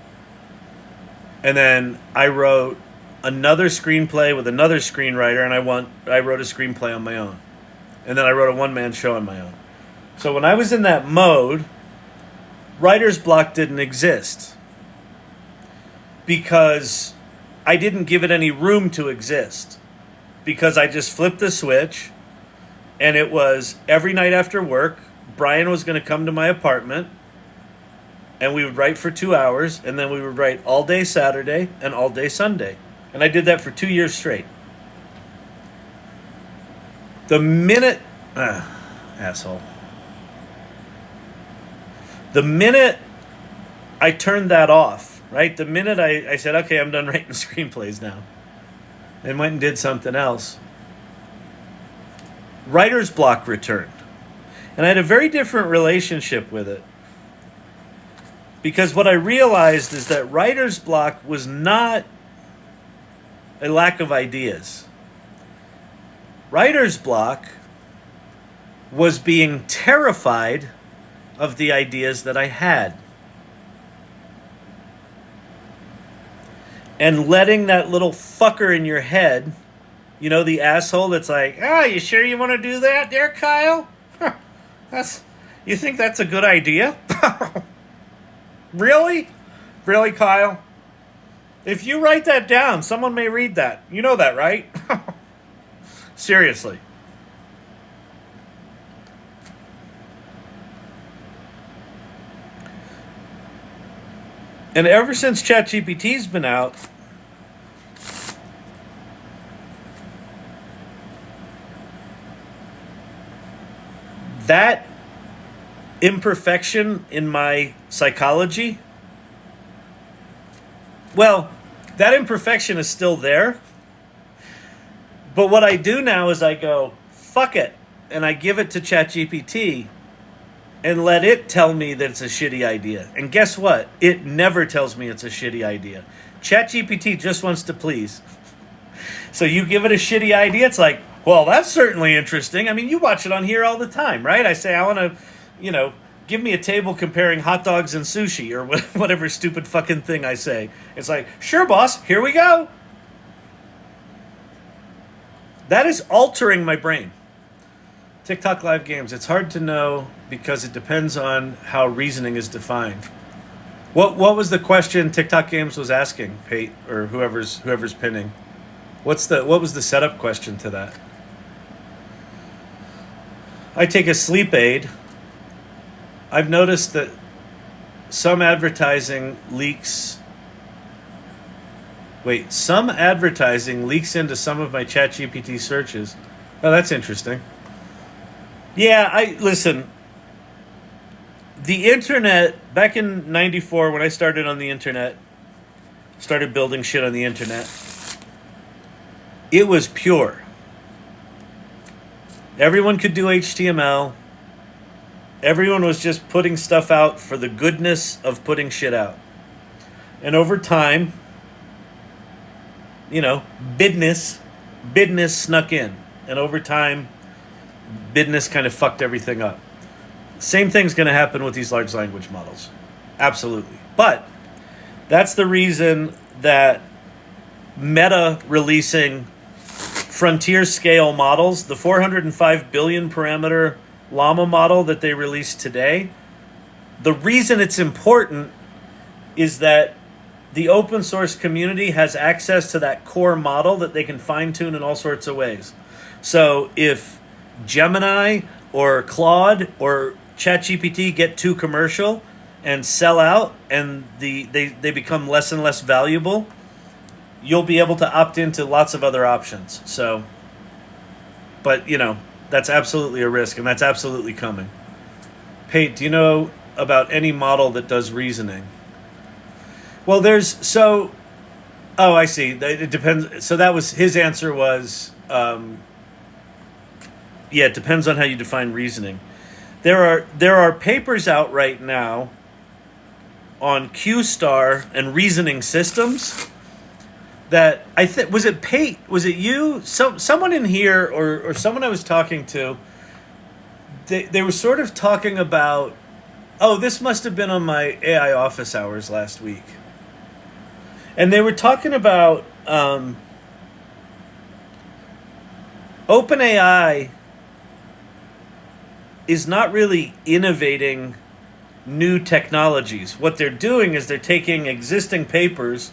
And then I wrote another screenplay with another screenwriter, and I wrote a screenplay on my own. And then I wrote a one-man show on my own. So when I was in that mode, writer's block didn't exist because I didn't give it any room to exist, because I just flipped the switch, and it was every night after work, Brian was going to come to my apartment, and we would write for 2 hours, and then we would write all day Saturday and all day Sunday. And I did that for 2 years straight. The minute... asshole. The minute I turned that off, right? The minute I said, okay, I'm done writing screenplays now, and went and did something else, writer's block returned. And I had a very different relationship with it. Because what I realized is that writer's block was not a lack of ideas. Writer's block was being terrified of the ideas that I had. And letting that little fucker in your head, you know, the asshole that's like, you sure you want to do that there, Kyle? You think that's a good idea? Really? Really, Kyle? If you write that down, someone may read that. You know that, right? Seriously. And ever since ChatGPT's been out, that imperfection in my psychology, well, that imperfection is still there. But what I do now is I go, fuck it, and I give it to ChatGPT and let it tell me that it's a shitty idea. And guess what? It never tells me it's a shitty idea. ChatGPT just wants to please. So you give it a shitty idea, it's like, well, that's certainly interesting. I mean, you watch it on here all the time, right? I say, I want to, give me a table comparing hot dogs and sushi, or whatever stupid fucking thing I say. It's like, sure, boss, here we go. That is altering my brain. Tik Tok Live Games. It's hard to know because it depends on how reasoning is defined. What was the question Tik Tok Games was asking, Pate, or whoever's pinning? What was the setup question to that? I take a sleep aid. I've noticed that some advertising leaks into some of my ChatGPT searches. Oh, that's interesting. Yeah, listen. The internet, back in 94 when I started on the internet, started building shit on the internet, it was pure. Everyone could do HTML. Everyone was just putting stuff out for the goodness of putting shit out. And over time, bidness snuck in. And over time, bidness kind of fucked everything up. Same thing's going to happen with these large language models. Absolutely. But that's the reason that Meta releasing frontier scale models, the 405 billion parameter llama model that they released today, the reason it's important is that the open source community has access to that core model that they can fine tune in all sorts of ways. So if Gemini or Claude or ChatGPT get too commercial and sell out and they become less and less valuable, you'll be able to opt into lots of other options. So, but that's absolutely a risk, and that's absolutely coming. Pate, do you know about any model that does reasoning? Well, I see. It depends. So that was his answer was, it depends on how you define reasoning. There are papers out right now on Q-star and reasoning systems that I think, was it Pate? Was it you? Someone in here or someone I was talking to, they were sort of talking about, this must have been on my AI office hours last week. And they were talking about OpenAI is not really innovating new technologies. What they're doing is they're taking existing papers,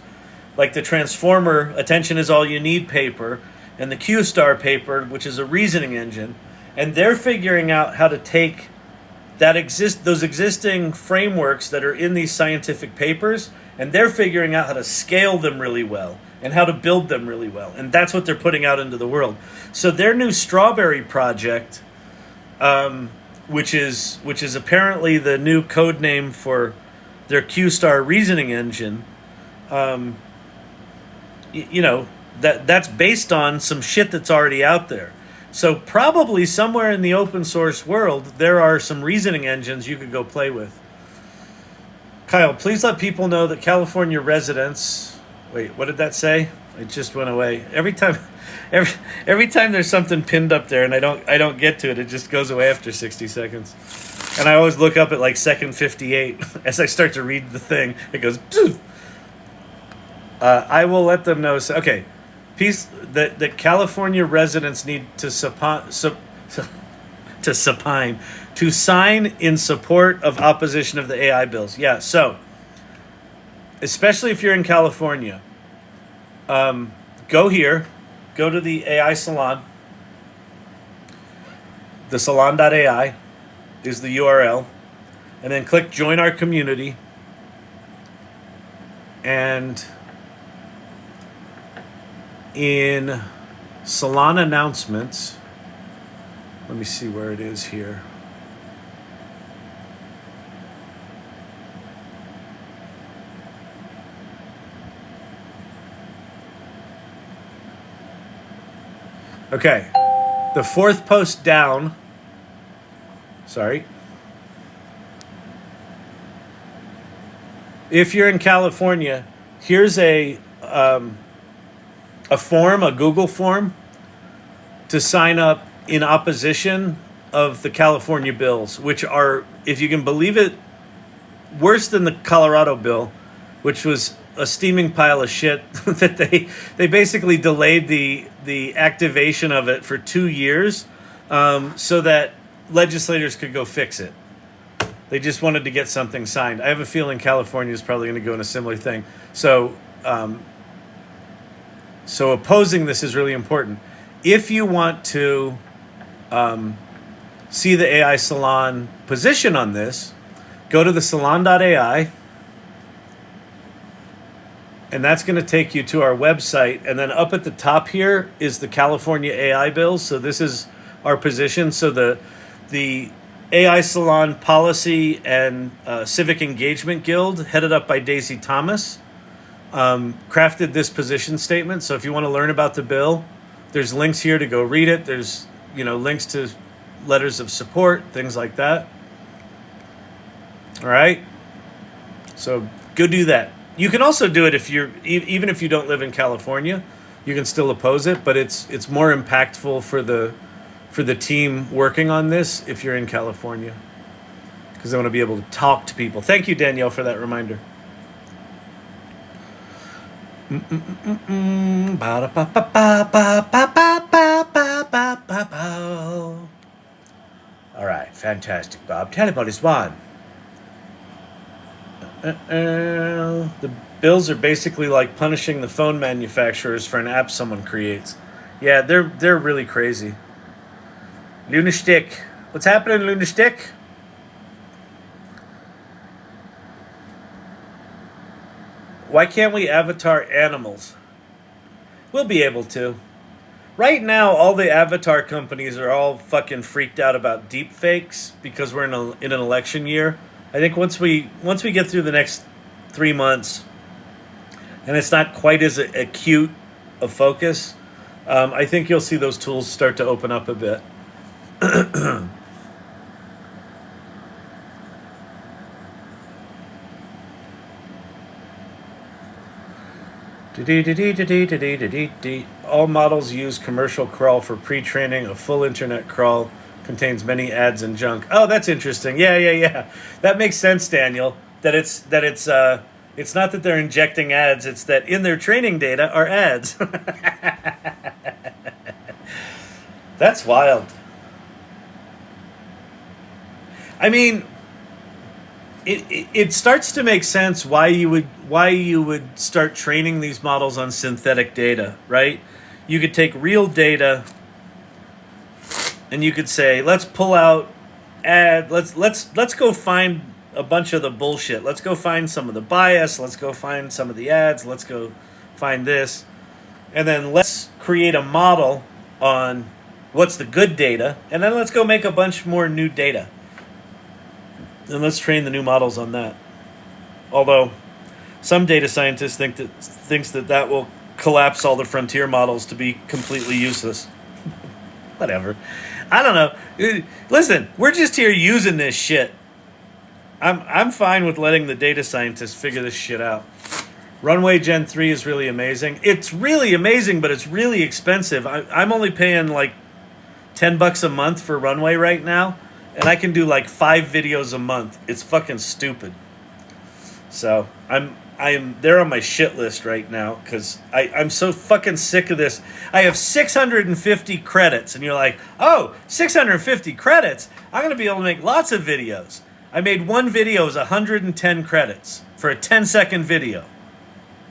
like the Transformer Attention is All You Need paper, and the Q-star paper, which is a reasoning engine, and they're figuring out how to take those existing frameworks that are in these scientific papers, and they're figuring out how to scale them really well and how to build them really well, and that's what they're putting out into the world. So their new Strawberry project, which is apparently the new code name for their Q-Star reasoning engine, that's based on some shit that's already out there. So probably somewhere in the open source world, there are some reasoning engines you could go play with. Kyle, please let people know that California residents... Wait, what did that say? It just went away. Every time there's something pinned up there and I don't get to it, it just goes away after 60 seconds. And I always look up at like second 58 as I start to read the thing. It goes... I will let them know. So, okay. That California residents need to sign in support of opposition of the AI bills. Yeah, so especially if you're in California, go here, go to the AI Salon. The salon.ai is the URL, and then click join our community, and in Salon announcements, let me see where it is here. Okay, the fourth post down, sorry. If you're in California, here's a form, a Google form, to sign up in opposition of the California bills, which are, if you can believe it, worse than the Colorado bill, which was a steaming pile of shit that they basically delayed the activation of it for 2 years so that legislators could go fix it. They just wanted to get something signed. I have a feeling California is probably going to go in a similar thing. So opposing this is really important. If you want to see the AI Salon position on this, go to the salon.ai, and that's going to take you to our website. And then up at the top here is the California AI bills. So this is our position. So the AI Salon Policy and Civic Engagement Guild, headed up by Daisy Thomas, crafted this position statement. So if you want to learn about the bill, there's links here to go read it. There's links to letters of support, things like that. All right. So go do that. You can also do it even if you don't live in California, you can still oppose it, but it's more impactful for the team working on this if you're in California, because they want to be able to talk to people. Thank you, Danielle, for that reminder. All right, fantastic, Bob. Tell me about this one. The bills are basically like punishing the phone manufacturers for an app someone creates. Yeah, they're really crazy. Lunastick. What's happening, Lunastick? Why can't we avatar animals? We'll be able to. Right now, all the avatar companies are all fucking freaked out about deep fakes because we're in an election year. I think once we get through the next 3 months, and it's not quite as acute a focus, I think you'll see those tools start to open up a bit. All models use commercial crawl for pre-training. A full internet crawl contains many ads and junk. Oh, that's interesting. Yeah. That makes sense, Daniel. That it's not that they're injecting ads, it's that in their training data are ads. That's wild. I mean, it starts to make sense why you would start training these models on synthetic data, right? You could take real data and you could say, let's pull out add. Let's go find a bunch of the bullshit. Let's go find some of the bias. Let's go find some of the ads. Let's go find this, and then let's create a model on what's the good data, and then let's go make a bunch more new data, and let's train the new models on that. Although some data scientists thinks that will collapse all the frontier models to be completely useless. Whatever. I don't know. Listen, we're just here using this shit. I'm fine with letting the data scientists figure this shit out. Runway Gen 3 is really amazing. It's really amazing, but it's really expensive. I'm only paying like $10 a month for Runway right now, and I can do like 5 videos a month. It's fucking stupid. So they're on my shit list right now because I'm so fucking sick of this. I have 650 credits, and you're like, oh, 650 credits? I'm going to be able to make lots of videos. I made one video is 110 credits for a 10-second video.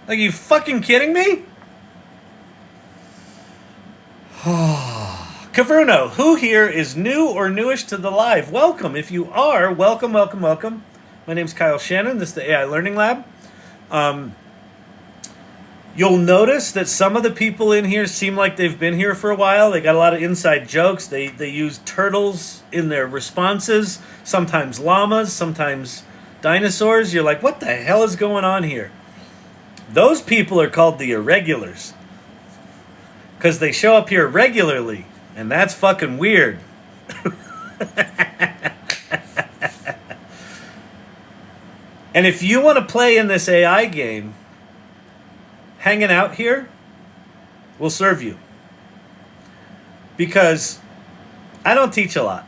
Like, are you fucking kidding me? Kavruno, who here is new or newish to the live? Welcome. If you are, welcome, welcome, welcome. My name's Kyle Shannon. This is the AI Learning Lab. You'll notice that some of the people in here seem like they've been here for a while. They got a lot of inside jokes. They use turtles in their responses, sometimes llamas, sometimes dinosaurs. You're like, what the hell is going on here? Those people are called the Irregulars because they show up here regularly, and that's fucking weird. And if you want to play in this AI game, hanging out here will serve you. Because I don't teach a lot.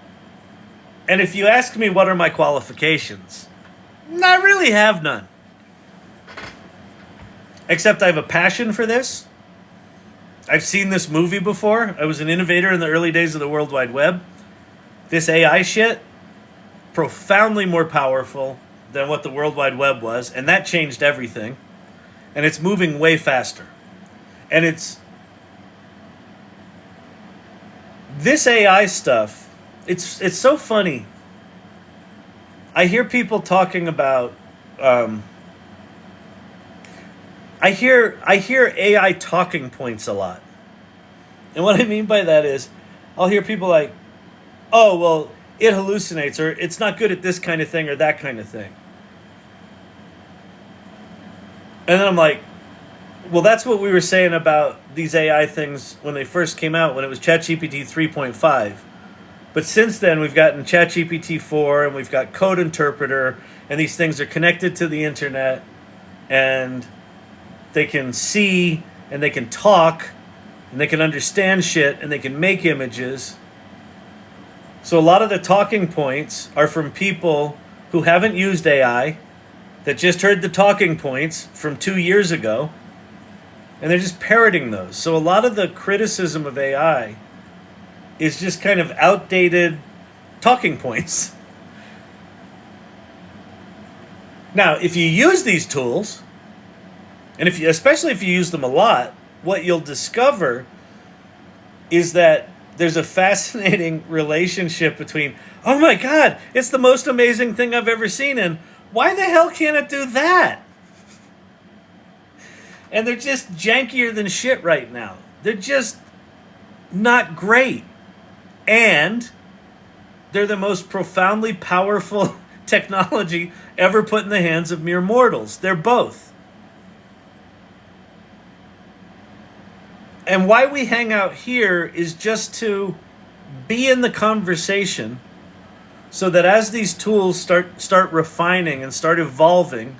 And if you ask me what are my qualifications, I really have none. Except I have a passion for this. I've seen this movie before. I was an innovator in the early days of the World Wide Web. This AI shit, profoundly more powerful than what the World Wide Web was, and that changed everything. And it's moving way faster. And this AI stuff, it's so funny. I hear people talking about I hear AI talking points a lot. And what I mean by that is I'll hear people like, oh, well, it hallucinates, or it's not good at this kind of thing or that kind of thing. And then I'm like, well, that's what we were saying about these AI things when they first came out, when it was ChatGPT 3.5. But since then, we've gotten ChatGPT 4, and we've got Code Interpreter, and these things are connected to the internet, and they can see, and they can talk, and they can understand shit, and they can make images. So a lot of the talking points are from people who haven't used AI, that just heard the talking points from 2 years ago, and they're just parroting those. So a lot of the criticism of AI is just kind of outdated talking points. Now, if you use these tools, and especially if you use them a lot, what you'll discover is that there's a fascinating relationship between, oh my God, it's the most amazing thing I've ever seen, and why the hell can't it do that? And they're just jankier than shit right now. They're just not great. And they're the most profoundly powerful technology ever put in the hands of mere mortals. They're both. And why we hang out here is just to be in the conversation, so that as these tools start refining and start evolving,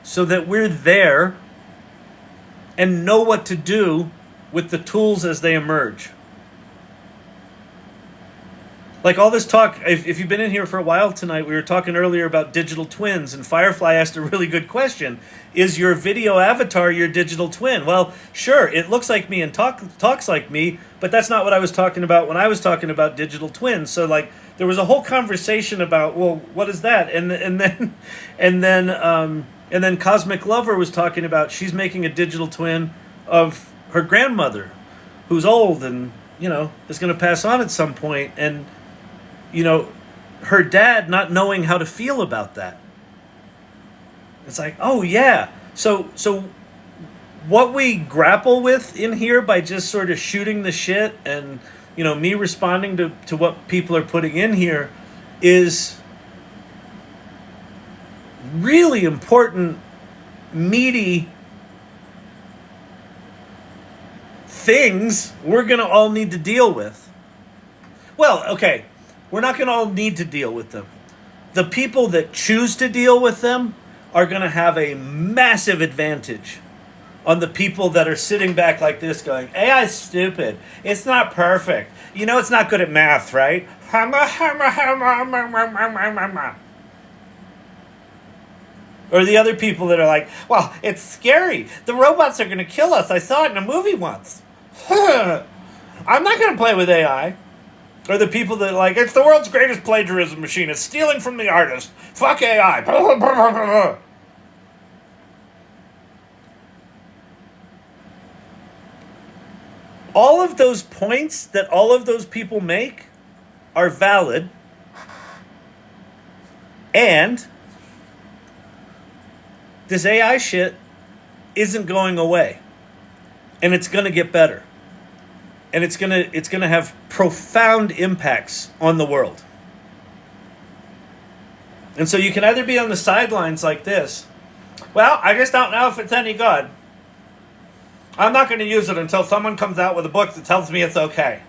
so that we're there and know what to do with the tools as they emerge. Like all this talk, if you've been in here for a while tonight, we were talking earlier about digital twins, and Firefly asked a really good question. Is your video avatar your digital twin? Well, sure, it looks like me and talks like me, but that's not what I was talking about when I was talking about digital twins. So like, there was a whole conversation about, well, what is that? And then Cosmic Lover was talking about she's making a digital twin of her grandmother, who's old and is going to pass on at some point. And her dad not knowing how to feel about that. It's like, oh yeah. So what we grapple with in here by just sort of shooting the shit and, me responding to what people are putting in here is really important, meaty things we're going to all need to deal with. Well, okay, we're not going to all need to deal with them. The people that choose to deal with them are going to have a massive advantage on the people that are sitting back like this going, AI's stupid. It's not perfect. It's not good at math, right? Or the other people that are like, well, it's scary. The robots are going to kill us. I saw it in a movie once. I'm not going to play with AI. Or the people that are like, it's the world's greatest plagiarism machine. It's stealing from the artist. Fuck AI. All of those points that all of those people make are valid. And this AI shit isn't going away. And it's going to get better. And it's going to have profound impacts on the world. And so you can either be on the sidelines like this. Well, I just don't know if it's any good. I'm not going to use it until someone comes out with a book that tells me it's okay.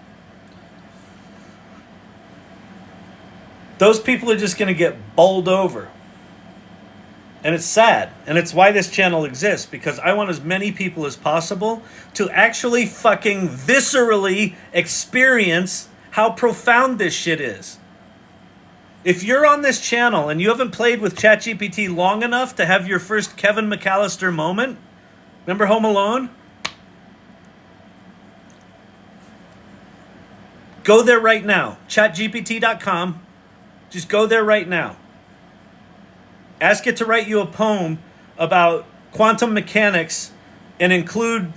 Those people are just going to get bowled over. And it's sad. And it's why this channel exists. Because I want as many people as possible to actually fucking viscerally experience how profound this shit is. If you're on this channel and you haven't played with ChatGPT long enough to have your first Kevin McAllister moment, remember Home Alone? Go there right now. ChatGPT.com. Just go there right now. Ask it to write you a poem about quantum mechanics and include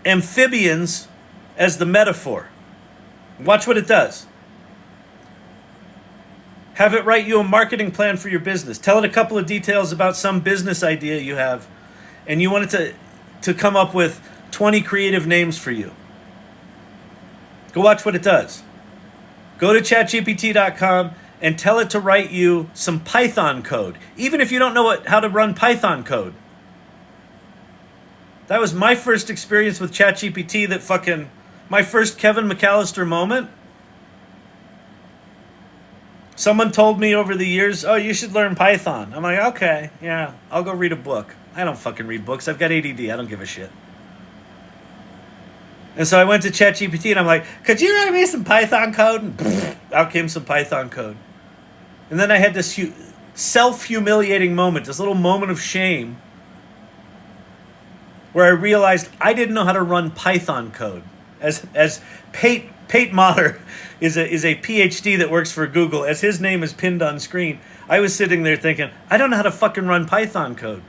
amphibians as the metaphor. Watch what it does. Have it write you a marketing plan for your business. Tell it a couple of details about some business idea you have, and you want it to come up with 20 creative names for you. Go watch what it does. Go to ChatGPT.com and tell it to write you some Python code, even if you don't know how to run Python code. That was my first experience with ChatGPT, my first Kevin McAllister moment. Someone told me over the years, oh, you should learn Python. I'm like, okay, yeah, I'll go read a book. I don't fucking read books. I've got ADD. I don't give a shit. And so I went to ChatGPT and I'm like, could you write me some Python code? And out came some Python code. And then I had this self-humiliating moment, this little moment of shame, where I realized I didn't know how to run Python code. As Pate Motter is a PhD that works for Google, as his name is pinned on screen, I was sitting there thinking, I don't know how to fucking run Python code.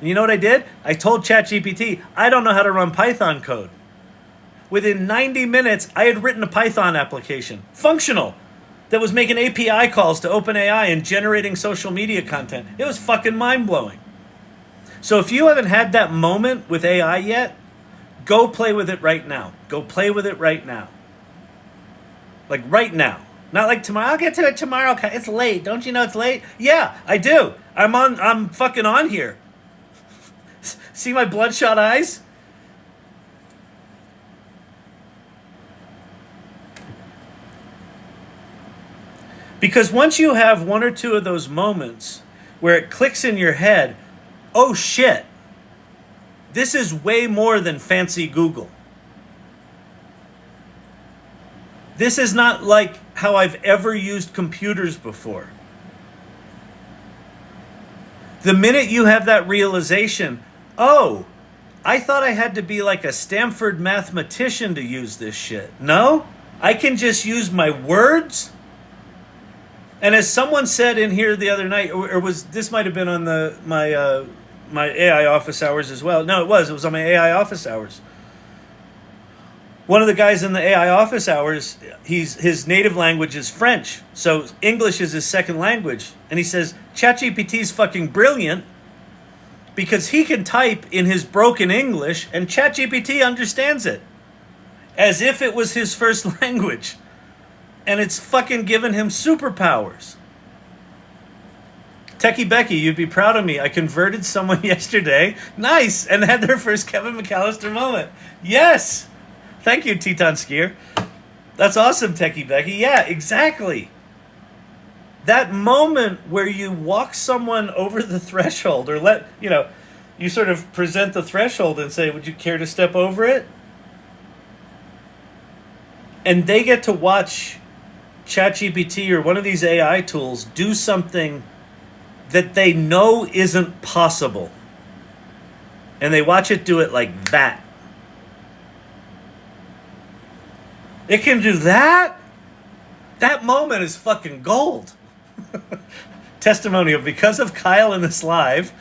And you know what I did? I told ChatGPT, I don't know how to run Python code. Within 90 minutes, I had written a Python application, functional, that was making API calls to OpenAI and generating social media content. It was fucking mind-blowing. So if you haven't had that moment with AI yet, go play with it right now. Go play with it right now. Like right now. Not like tomorrow. I'll get to it tomorrow. It's late. Don't you know it's late? Yeah, I do. I'm fucking on here. See my bloodshot eyes? Because once you have one or two of those moments where it clicks in your head, oh shit, this is way more than fancy Google. This is not like how I've ever used computers before. The minute you have that realization, oh, I thought I had to be like a Stanford mathematician to use this shit. No, I can just use my words. And as someone said in here the other night, this might have been on my AI office hours as well. No, it was on my AI office hours. One of the guys in the AI office hours, his native language is French, so English is his second language. And he says, ChatGPT's fucking brilliant because he can type in his broken English and ChatGPT understands it as if it was his first language. And it's fucking given him superpowers. Techie Becky, you'd be proud of me. I converted someone yesterday. Nice. And had their first Kevin McAllister moment. Yes. Thank you, Teton Skier. That's awesome, Techie Becky. Yeah, exactly. That moment where you walk someone over the threshold or you sort of present the threshold and say, would you care to step over it? And they get to watch ChatGPT or one of these AI tools do something that they know isn't possible. And they watch it do it like that. It can do that? That moment is fucking gold. Testimonial. Because of Kyle in this live,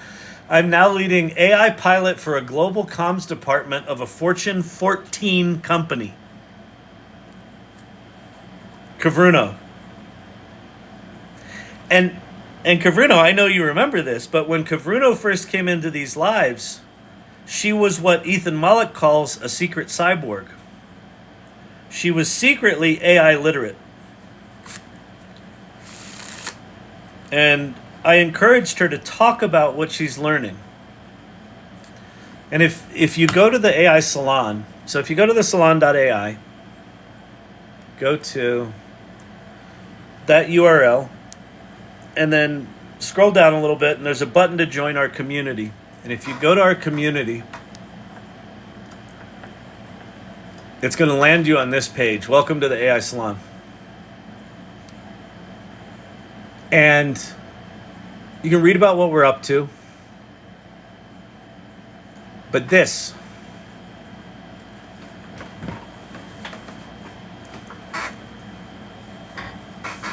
I'm now leading AI pilot for a global comms department of a Fortune 14 company. Kavruno. And Kavruno, I know you remember this, but when Kavruno first came into these lives, she was what Ethan Mollick calls a secret cyborg. She was secretly AI literate. And I encouraged her to talk about what she's learning. And if you go to the AI Salon, so if you go to the salon.ai, go to that URL, and then scroll down a little bit, and there's a button to join our community. And if you go to our community, it's going to land you on this page. Welcome to the AI Salon. And you can read about what we're up to. But this.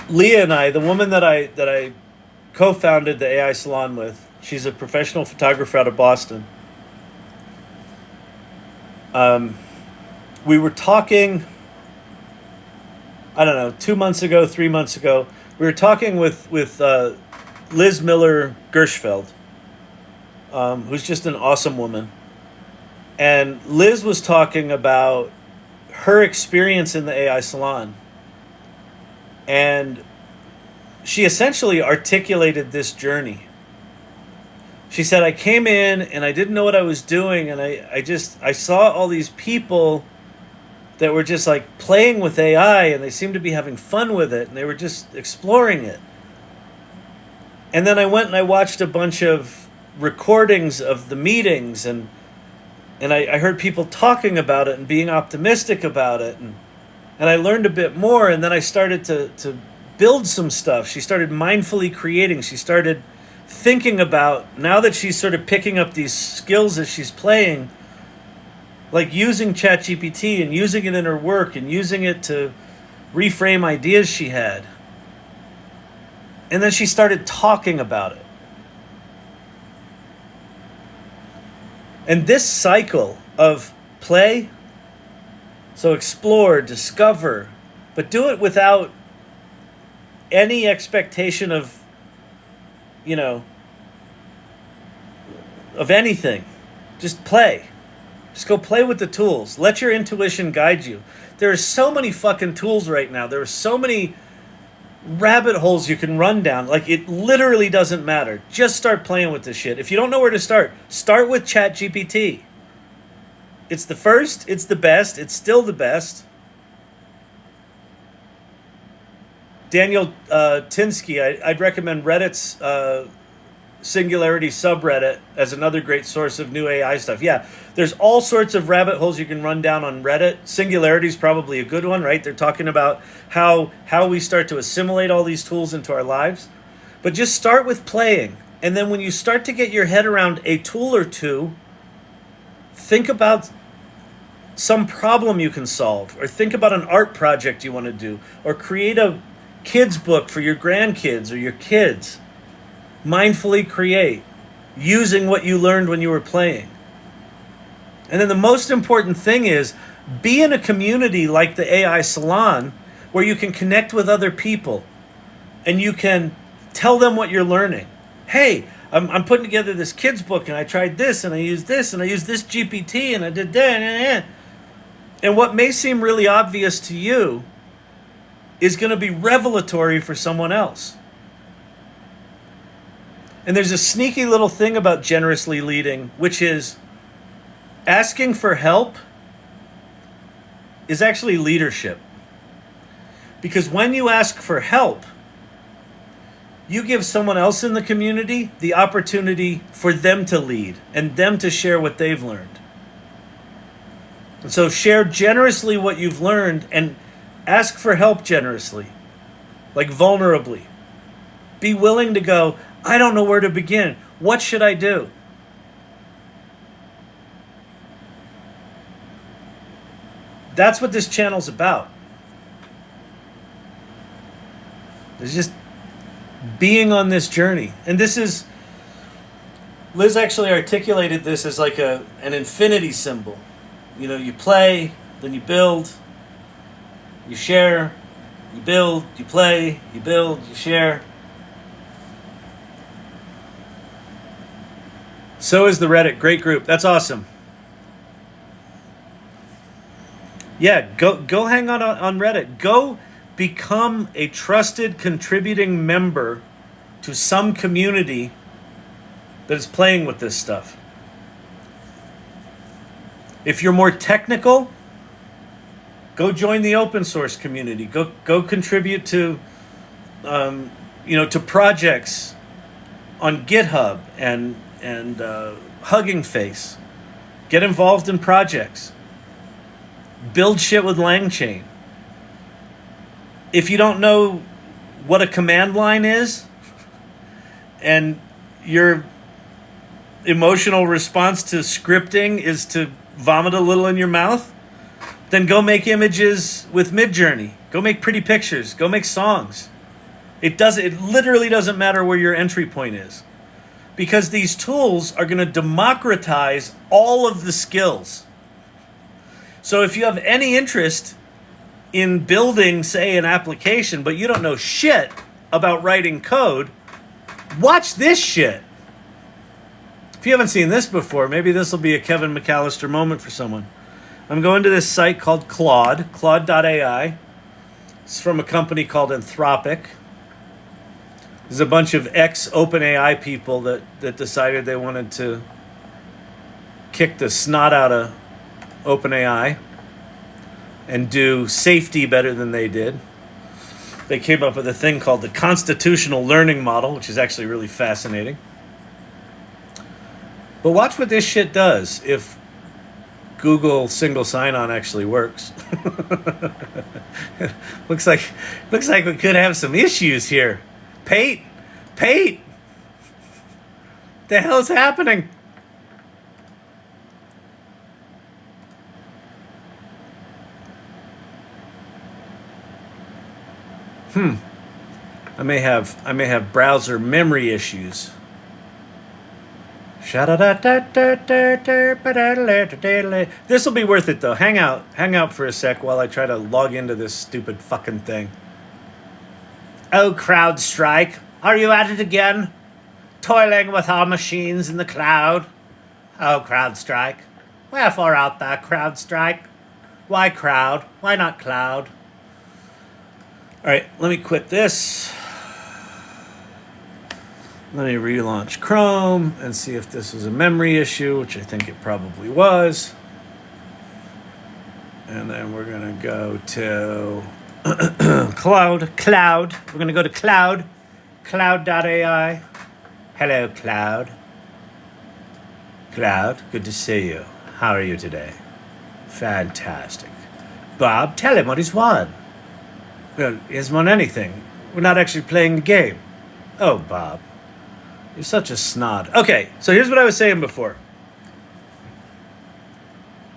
Leah and I, the woman that I co-founded the AI Salon with, she's a professional photographer out of Boston. We were talking, I don't know, 2 months ago, 3 months ago. We were talking with Liz Miller Gershfeld, who's just an awesome woman. And Liz was talking about her experience in the AI Salon. And she essentially articulated this journey. She said, I came in and I didn't know what I was doing. And I saw all these people that were just like playing with AI and they seemed to be having fun with it. And they were just exploring it. And then I went and I watched a bunch of recordings of the meetings and I heard people talking about it and being optimistic about it. And I learned a bit more, and then I started to build some stuff. She started mindfully creating. She started thinking about, now that she's sort of picking up these skills as she's playing, like using ChatGPT and using it in her work and using it to reframe ideas she had. And then she started talking about it. And this cycle of play, so explore, discover, but do it without any expectation of, of anything. Just play. Just go play with the tools. Let your intuition guide you. There are so many fucking tools right now. There are so many rabbit holes you can run down. Like, it literally doesn't matter. Just start playing with this shit. If you don't know where to start with ChatGPT. It's the first, it's the best, it's still the best. Daniel Tinsky, I'd recommend Reddit's Singularity subreddit as another great source of new AI stuff. Yeah, there's all sorts of rabbit holes you can run down on Reddit. Singularity is probably a good one, right? They're talking about how we start to assimilate all these tools into our lives. But just start with playing. And then when you start to get your head around a tool or two, think about some problem you can solve, or think about an art project you want to do, or create a kids book for your grandkids or your kids. Mindfully create using what you learned when you were playing. And then the most important thing is, Be in a community like the AI Salon where you can connect with other people and you can tell them what you're learning. Hey, I'm putting together this kid's book and I tried this and I used this and I used this GPT and I did that. And what may seem really obvious to you is going to be revelatory for someone else. And there's a sneaky little thing about generously leading, which is asking for help is actually leadership. Because when you ask for help, you give someone else in the community the opportunity for them to lead and them to share what they've learned. And so share generously what you've learned and ask for help generously, like vulnerably. Be willing to go, I don't know where to begin. What should I do? That's what this channel's about. It's just being on this journey. And this is, Liz actually articulated this as like an infinity symbol. You know, you play, then you build, you share, you build, you play, you build, you share. So is the Reddit. Great group. That's awesome. Yeah, go hang out on Reddit. Go become a trusted contributing member to some community that is playing with this stuff. If you're more technical, go join the open source community. Go contribute to to projects on GitHub and Hugging Face. Get involved in projects. Build shit with LangChain. If you don't know what a command line is, and your emotional response to scripting is to vomit a little in your mouth, then go make images with Midjourney. Go make pretty pictures. Go make songs. It literally doesn't matter where your entry point is, because these tools are going to democratize all of the skills. So if you have any interest in building, say, an application, but you don't know shit about writing code, watch this shit. If you haven't seen this before, maybe this will be a Kevin McAllister moment for someone. I'm going to this site called Claude, Claude.AI. It's from a company called Anthropic. There's a bunch of ex-OpenAI people that decided they wanted to kick the snot out of OpenAI and do safety better than they did. They came up with a thing called the constitutional learning model, which is actually really fascinating. But watch what this shit does if Google single sign-on actually works. looks like we could have some issues here. Pate, the hell's happening? I may have browser memory issues. This will be worth it though. Hang out for a sec while I try to log into this stupid fucking thing. Oh, CrowdStrike, are you at it again? Toiling with our machines in the cloud? Oh, CrowdStrike, wherefore art thou, CrowdStrike? Why crowd? Why not cloud? All right, let me quit this. Let me relaunch Chrome and see if this was a memory issue, which I think it probably was. And then we're going to go to Cloud. We're going to go to Cloud. Cloud.ai. Hello, Cloud. Cloud, good to see you. How are you today? Fantastic. Bob, tell him what he's won. Well, he hasn't won anything. We're not actually playing the game. Oh, Bob. You're such a snot. Okay, so here's what I was saying before.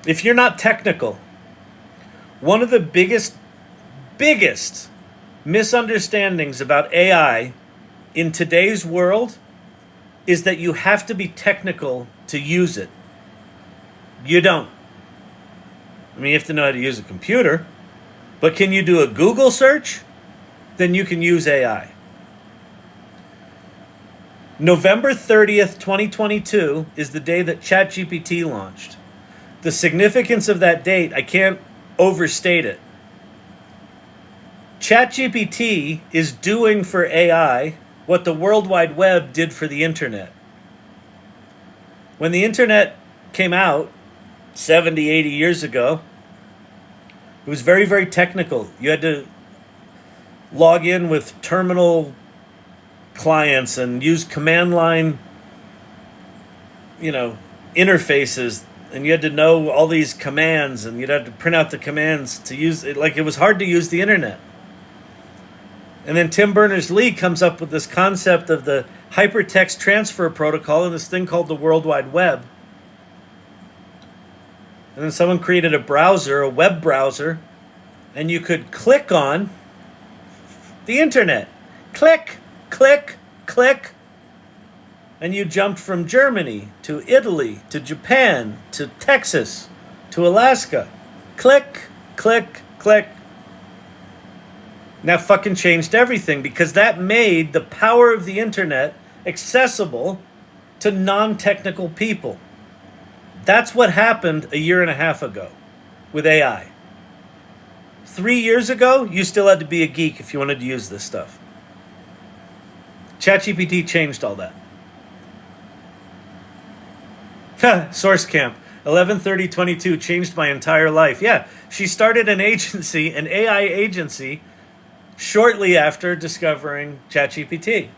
If you're not technical, one of the biggest misunderstandings about AI in today's world is that you have to be technical to use it. You don't. I mean, you have to know how to use a computer. But can you do a Google search? Then you can use AI. November 30th, 2022 is the day that ChatGPT launched. The significance of that date, I can't overstate it. ChatGPT is doing for AI what the World Wide Web did for the internet. When the internet came out 70, 80 years ago, it was very, very technical. You had to log in with terminal clients and use command line, interfaces, and you had to know all these commands, and you'd have to print out the commands to use it. Like, it was hard to use the internet. And then Tim Berners-Lee comes up with this concept of the hypertext transfer protocol and this thing called the World Wide Web. And then someone created a browser, a web browser, and you could click on the internet. Click, click, click. And you jumped from Germany to Italy to Japan to Texas to Alaska. Click, click, click. And that fucking changed everything, because that made the power of the internet accessible to non-technical people. That's what happened a year and a half ago with AI. 3 years ago, you still had to be a geek if you wanted to use this stuff. ChatGPT changed all that. Source Camp, 11/30/22 changed my entire life. Yeah, she started an agency, an AI agency, shortly after discovering ChatGPT.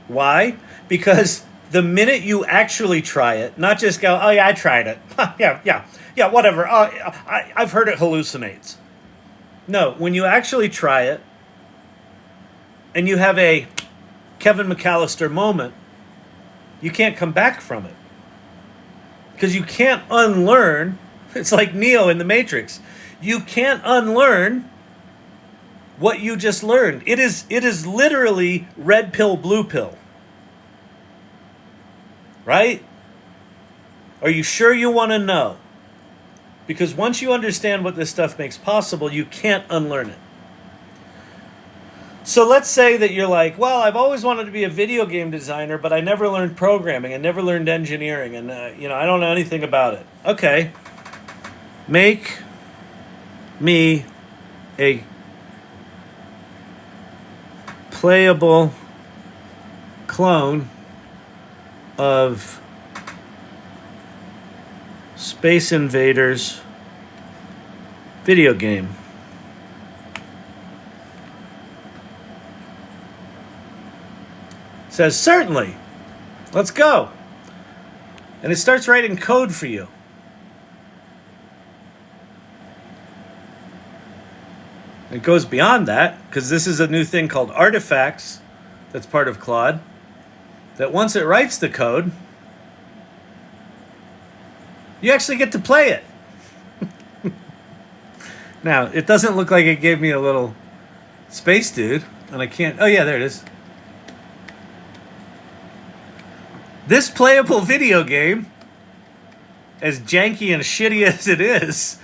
Why? Because the minute you actually try it, not just go, oh yeah, I tried it. yeah, whatever. I've heard it hallucinates. No, when you actually try it and you have a Kevin McAllister moment, you can't come back from it. Because you can't unlearn. It's like Neo in the Matrix. You can't unlearn what you just learned. It is literally red pill, blue pill. Right? Are you sure you want to know? Because once you understand what this stuff makes possible, you can't unlearn it. So let's say that you're like, well, I've always wanted to be a video game designer, but I never learned programming. I never learned engineering, and I don't know anything about it. Okay. Make me a playable clone of Space Invaders video game. Says, certainly. Let's go. And it starts writing code for you. It goes beyond that, because this is a new thing called artifacts that's part of Claude, that once it writes the code, you actually get to play it. Now, it doesn't look like it gave me a little space dude, and I can't... Oh, yeah, there it is. This playable video game, as janky and shitty as it is,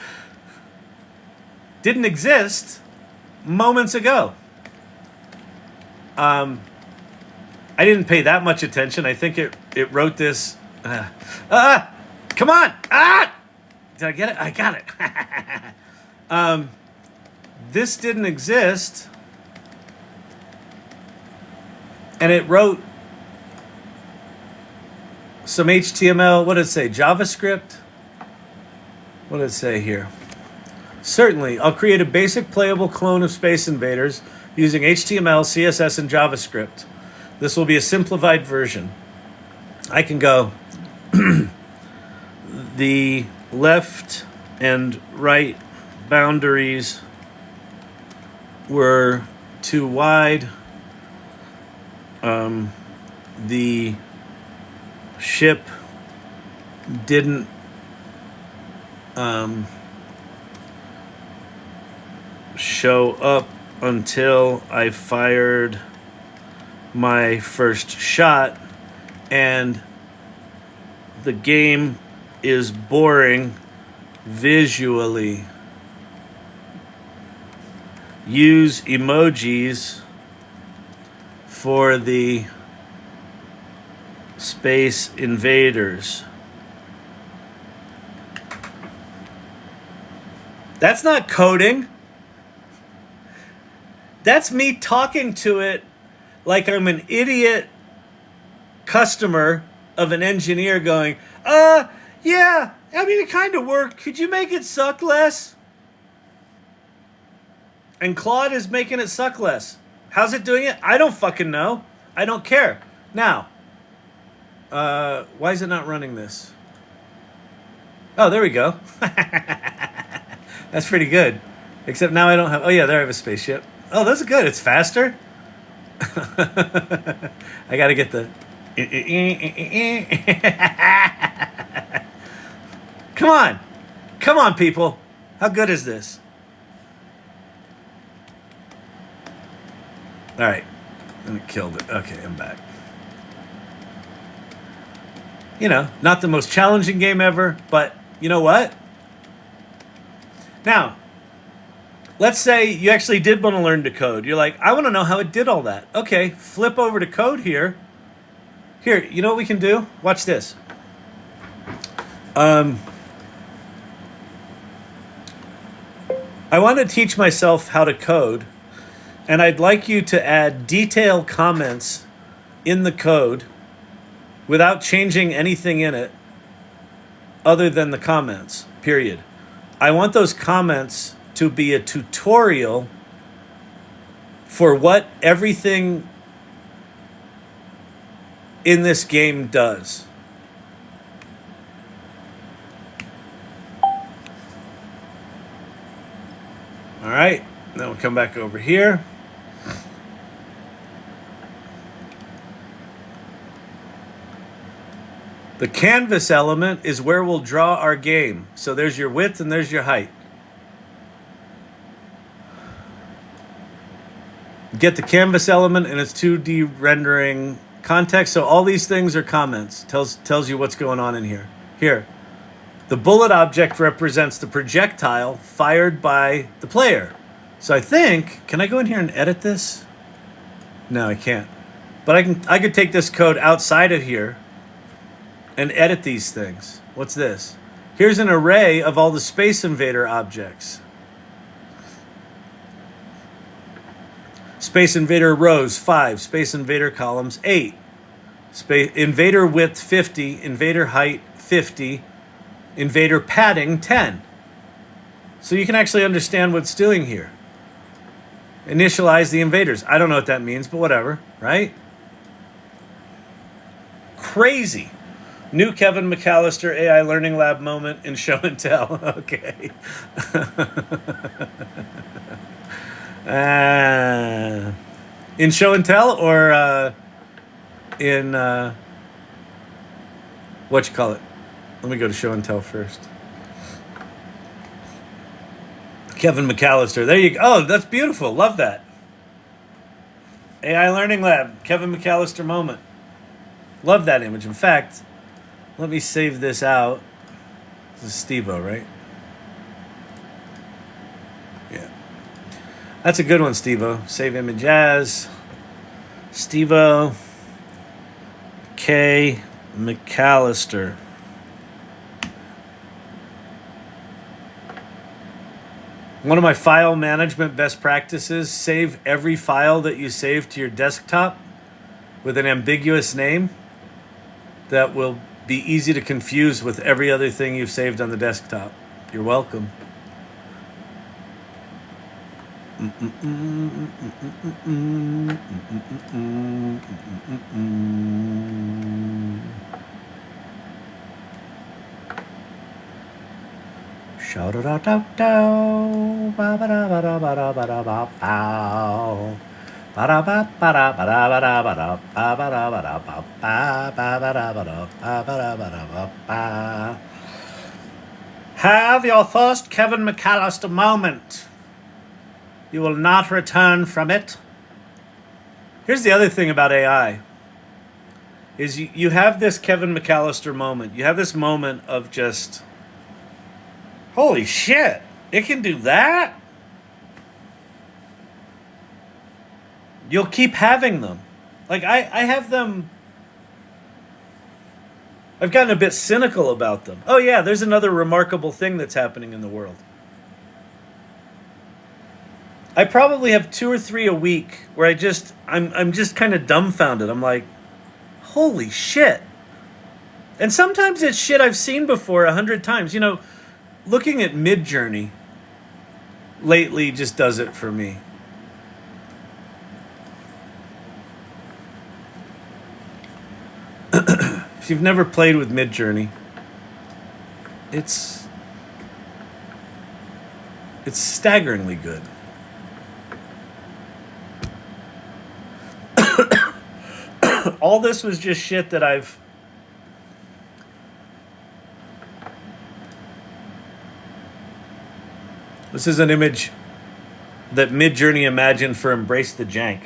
didn't exist moments ago. I didn't pay that much attention. I think it wrote this... come on! Did I get it? I got it. This didn't exist. And it wrote some HTML. What did it say? JavaScript? What did it say here? Certainly, I'll create a basic playable clone of Space Invaders using HTML, CSS, and JavaScript. This will be a simplified version. I can go the left and right boundaries were too wide. The ship didn't show up until I fired my first shot, and the game is boring visually. Use emojis for the Space Invaders. That's not coding. That's me talking to it like I'm an idiot customer of an engineer going, yeah, I mean, it kind of worked. Could you make it suck less? And Claude is making it suck less. How's it doing it? I don't fucking know. I don't care. Now, why is it not running this? Oh, there we go. That's pretty good. Except now I don't have... Oh, yeah, there I have a spaceship. Oh, that's good. It's faster. I got to get the... Come on. Come on, people. How good is this? All right. And it killed it. Okay, I'm back. You know, not the most challenging game ever, but you know what? Now, let's say you actually did want to learn to code. You're like, I want to know how it did all that. Okay, flip over to code here. Here, you know what we can do? Watch this. I want to teach myself how to code, and I'd like you to add detailed comments in the code without changing anything in it other than the comments, period. I want those comments to be a tutorial for what everything in this game does. All right, then we'll come back over here. The canvas element is where we'll draw our game. So there's your width and there's your height. Get the canvas element and its 2D rendering context. So all these things are comments. Tells you what's going on in here. Here. The bullet object represents the projectile fired by the player. So I think, can I go in here and edit this? No, I can't. But I could take this code outside of here and edit these things. What's this? Here's an array of all the Space Invader objects. Space Invader rows 5, Space Invader columns 8. Invader width 50, Invader height 50, Invader padding 10. So you can actually understand what's doing here. Initialize the invaders. I don't know what that means, but whatever, right? Crazy. New Kevin McAllister AI Learning Lab moment in show and tell. Okay. In show and tell or in what you call it? Let me go to show and tell first. Kevin McAllister. There you go. Oh, that's beautiful. Love that. AI Learning Lab. Kevin McAllister moment. Love that image. In fact, let me save this out. This is Steve-O, right? Yeah. That's a good one, Steve-O. Save image as Steve-O K. McAllister. One of my file management best practices, save every file that you save to your desktop with an ambiguous name that will be easy to confuse with every other thing you've saved on the desktop. You're welcome. Shout-a-da-da-da, ba-ba-da-ba-da-ba-da-ba-da-ba-da-bow. Have your first Kevin McAllister moment. You will not return from it. Here's the other thing about AI. Is you have this Kevin McAllister moment. You have this moment of just, Holy shit. It can do that? You'll keep having them. Like, I have them. I've gotten a bit cynical about them. Oh yeah, there's another remarkable thing that's happening in the world. I probably have 2 or 3 a week where I'm just kind of dumbfounded. I'm like, holy shit. And sometimes it's shit I've seen before 100 times. You know, looking at Midjourney lately just does it for me. If you've never played with Midjourney, it's staggeringly good. All this was just shit that This is an image that Midjourney imagined for Embrace the Jank.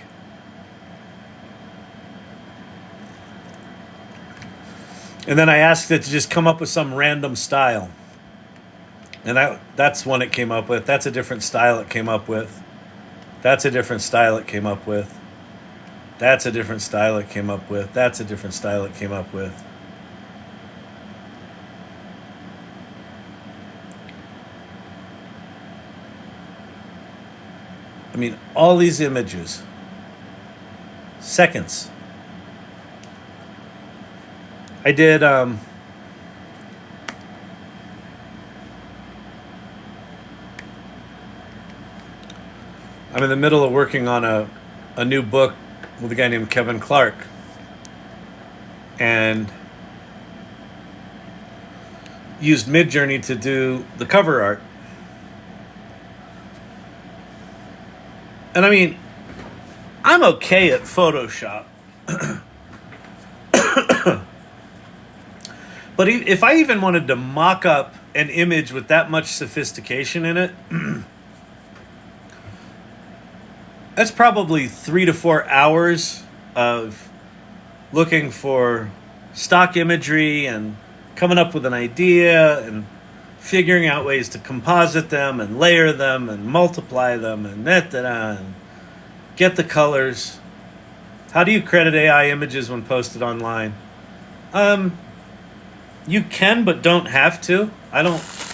And then I asked it to just come up with some random style. And that's one it came up with. That's a different style it came up with. That's a different style it came up with. That's a different style it came up with. That's a different style it came up with. I mean, all these images. Seconds. I did, I'm in the middle of working on a new book with a guy named Kevin Clark. And used Midjourney to do the cover art. And I mean, I'm okay at Photoshop. But if I even wanted to mock up an image with that much sophistication in it, that's probably 3 to 4 hours of looking for stock imagery and coming up with an idea and figuring out ways to composite them and layer them and multiply them and and get the colors. How do you credit AI images when posted online? You can, but don't have to.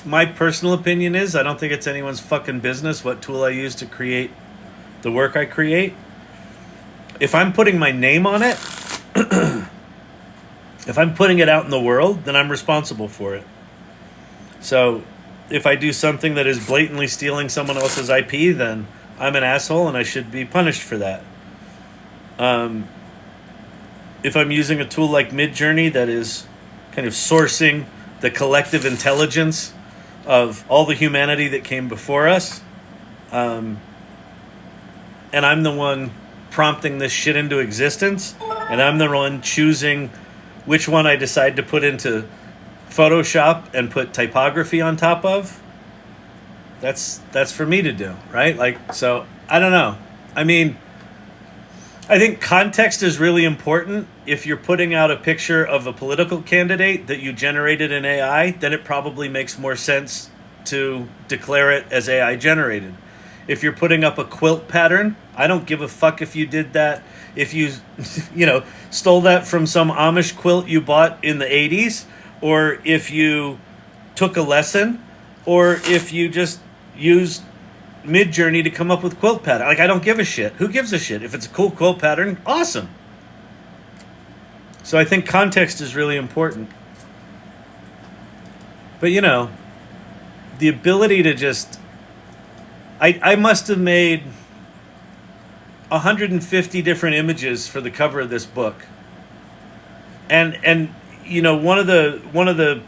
My personal opinion is I don't think it's anyone's fucking business what tool I use to create the work I create. If I'm putting my name on it, if I'm putting it out in the world, then I'm responsible for it. So if I do something that is blatantly stealing someone else's IP, then I'm an asshole and I should be punished for that. If I'm using a tool like Midjourney that is kind of sourcing the collective intelligence of all the humanity that came before us, and I'm the one prompting this shit into existence, and I'm the one choosing which one I decide to put into Photoshop and put typography on top of, that's for me to do, right? Like, so I don't know. I mean, I think context is really important. If you're putting out a picture of a political candidate that you generated in AI, then it probably makes more sense to declare it as AI generated. If you're putting up a quilt pattern, I don't give a fuck if you did that. If you, stole that from some Amish quilt you bought in the 80s, or if you took a lesson, or if you just used Midjourney to come up with quilt pattern. Like, I don't give a shit. Who gives a shit? If it's a cool quilt pattern, awesome. So I think context is really important. But, the ability to just... I must have made 150 different images for the cover of this book. And one of the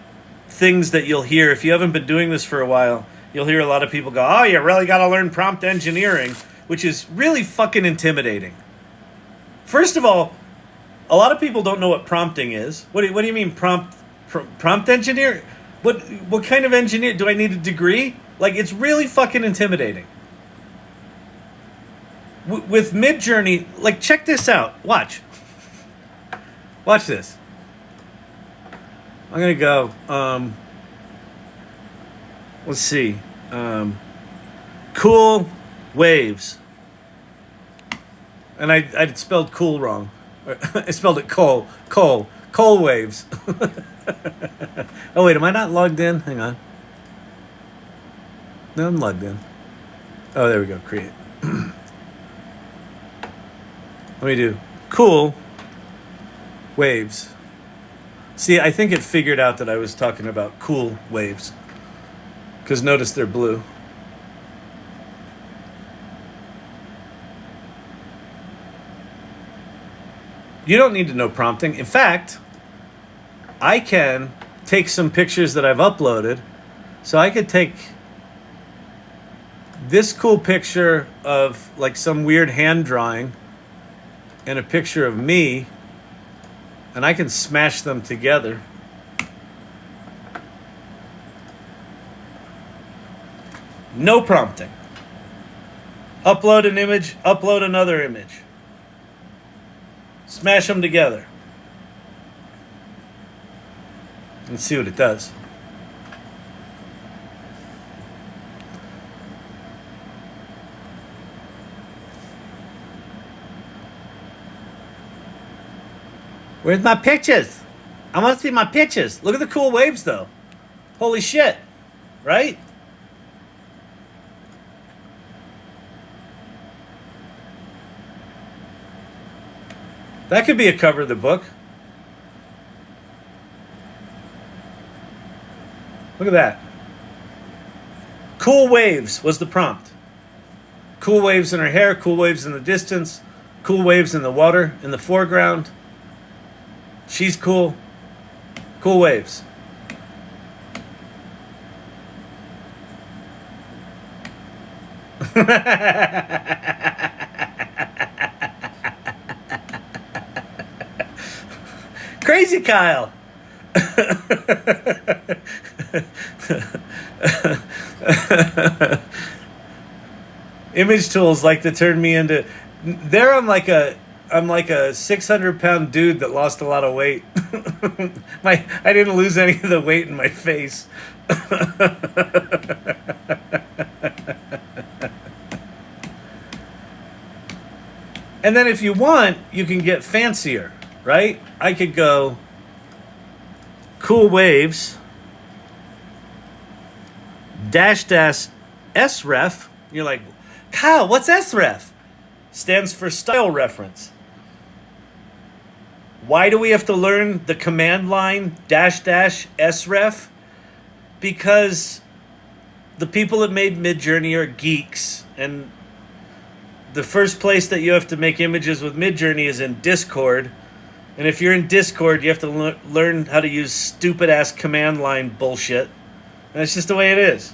things that you'll hear, if you haven't been doing this for a while, you'll hear a lot of people go, oh, you really got to learn prompt engineering, which is really fucking intimidating. First of all, a lot of people don't know what prompting is. What do you mean prompt engineer? What kind of engineer? Do I need a degree? Like, it's really fucking intimidating. With Midjourney, like, check this out. Watch this. I'm going to go, let's see. Cool waves. And I spelled cool wrong. I spelled it coal waves. Oh wait, am I not logged in? Hang on. No, I'm logged in. Oh, there we go. Create. Let me do cool waves. See, I think it figured out that I was talking about cool waves. Because notice they're blue. You don't need to know prompting. In fact, I can take some pictures that I've uploaded. So I could take this cool picture of like some weird hand drawing and a picture of me, and I can smash them together. No prompting. Upload an image, upload another image. Smash them together. Let's see what it does. Where's my pictures? I want to see my pictures. Look at the cool waves, though. Holy shit. Right? That could be a cover of the book. Look at that. Cool waves was the prompt. Cool waves in her hair, cool waves in the distance, cool waves in the water, in the foreground. She's cool. Cool waves. Crazy Kyle. Image tools like to turn me into. There I'm like a 600-pound dude that lost a lot of weight. I didn't lose any of the weight in my face. And then if you want, you can get fancier, right? I could go cool waves -- sref. You're like, Kyle, what's sref? Stands for style reference. Why do we have to learn the command line -- sref? Because the people that made Midjourney are geeks, and the first place that you have to make images with Midjourney is in Discord. And if you're in Discord, you have to learn how to use stupid-ass command line bullshit. And that's just the way it is.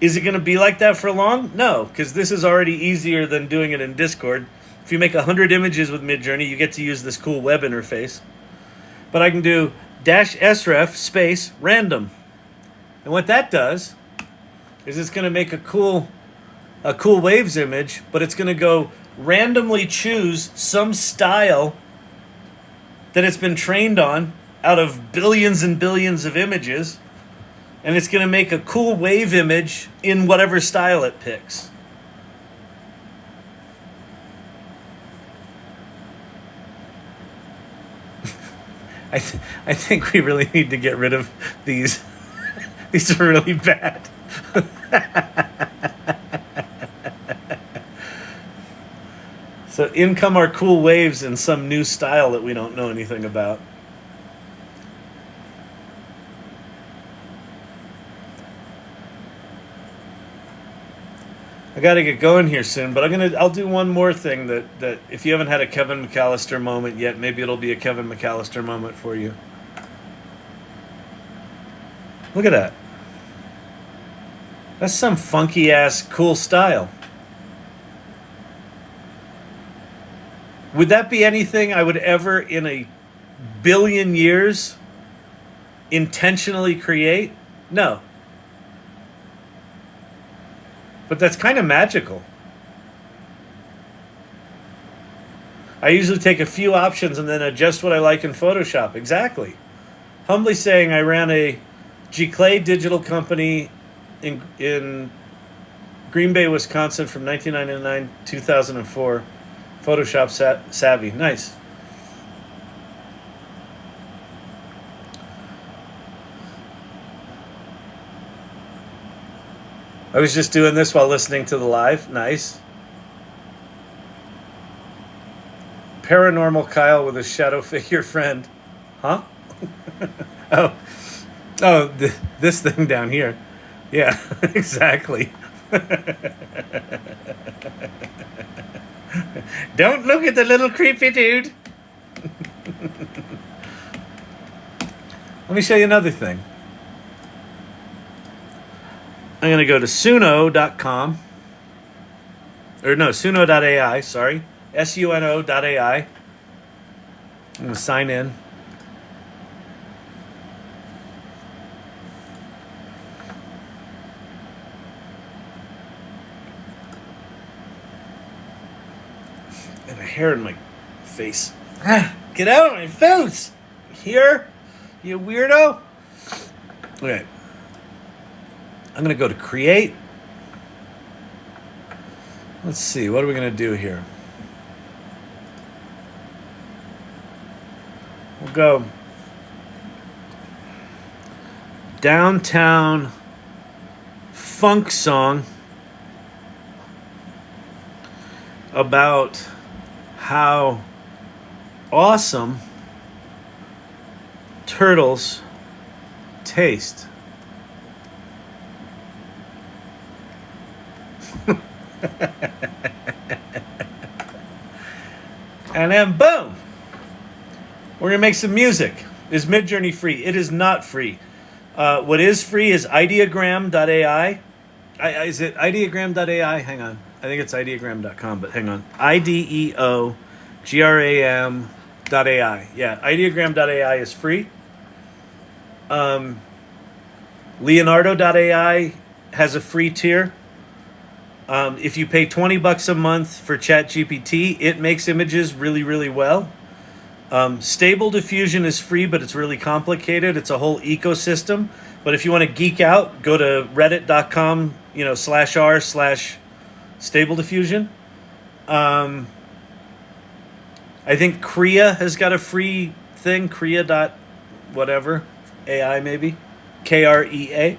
Is it going to be like that for long? No, because this is already easier than doing it in Discord. If you make 100 images with Midjourney, you get to use this cool web interface. But I can do -- sref random. And what that does is it's going to make a cool waves image, but it's going to go randomly choose some style that it's been trained on out of billions and billions of images, and it's going to make a cool wave image in whatever style it picks. I think we really need to get rid of these. These are really bad. So in come our cool waves in some new style that we don't know anything about. I got to get going here soon, but I'll do one more thing that if you haven't had a Kevin McAllister moment yet, maybe it'll be a Kevin McAllister moment for you. Look at that. That's some funky ass cool style. Would that be anything I would ever in a billion years intentionally create? No. But that's kind of magical. I usually take a few options and then adjust what I like in Photoshop. Exactly. Humbly saying I ran a Gclay digital company in Green Bay, Wisconsin from 1999 2004. Photoshop savvy. Nice. I was just doing this while listening to the live. Nice. Paranormal Kyle with a shadow figure friend. Huh? Oh, this thing down here. Yeah, exactly. Don't look at the little creepy dude. Let me show you another thing. I'm going to go to Suno.com. Or no, Suno.ai, sorry. Suno.ai. I'm going to sign in. And a hair in my face. Get out of my face! Here, you weirdo. Okay. I'm going to go to create. Let's see, what are we going to do here? We'll go downtown funk song about how awesome turtles taste. And then boom, we're gonna make some music. Is Midjourney free? It is not free. What is free is ideogram.ai. Is it ideogram.ai? Hang on, I think it's ideogram.com, but hang on. ideogram.ai. Yeah, ideogram.ai is free. Leonardo.ai has a free tier. If you pay $20 a month for ChatGPT, it makes images really, really well. Stable Diffusion is free, but it's really complicated. It's a whole ecosystem. But if you want to geek out, go to reddit.com, /r/Stable Diffusion. I think Krea has got a free thing. Krea whatever. AI maybe. KREA.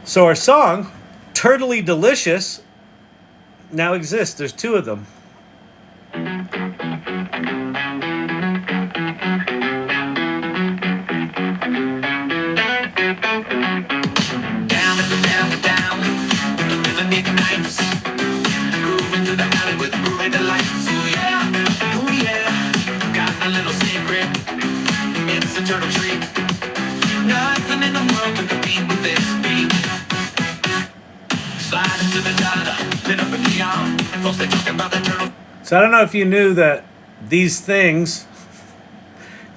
So our song, Turtly Delicious, now exists. There's two of them. Turtle tree. Nothing in the world can compete with this beat. Slide into the data, lit up a neon. Folks, they talk about the turtle. So I don't know if you knew that these things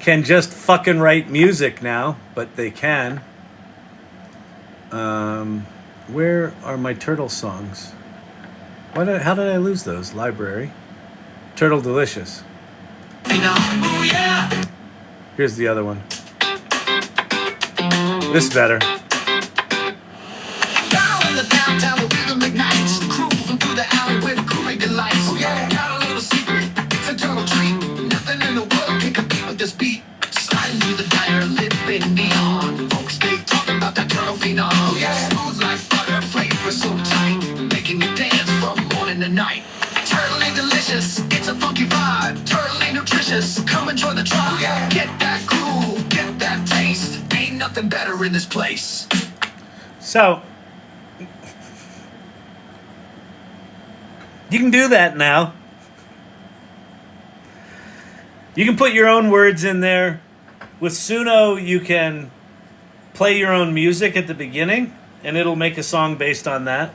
can just fucking write music now, but they can. Where are my turtle songs? How did I lose those? Library. Turtle Delicious. Oh, yeah. Here's the other one. This is better. Down in the downtown, the rhythm ignites. Cruising through the alley with great delights. Oh yeah, got a little secret. It's a turtle treat. Nothing in the world can compete with this beat. Sliding through the diner, living neon. Folks, they talking about that turtle phenom. Oh yeah, smooth like butter, flavor so tight, making you dance from morning to night. Turtle ain't delicious, it's a funky vibe. Turtle ain't nutritious, come enjoy the tribe. Yeah. Get that groove, get that taste. Ain't nothing better in this place. So, you can do that now. You can put your own words in there. With Suno, you can play your own music at the beginning, and it'll make a song based on that.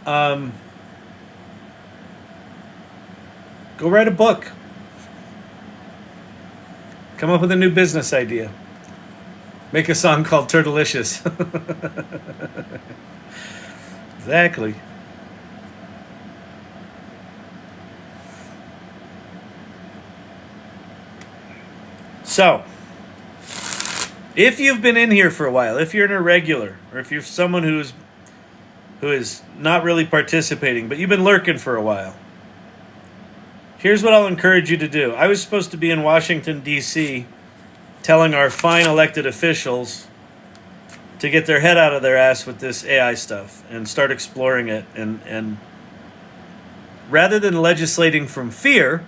Go write a book. Come up with a new business idea. Make a song called Turtlicious. Exactly. So, If you've been in here for a while, if you're an irregular, or if you're someone who is not really participating, but you've been lurking for a while, here's what I'll encourage you to do. I was supposed to be in Washington, D.C., telling our fine elected officials to get their head out of their ass with this AI stuff and start exploring it. And rather than legislating from fear,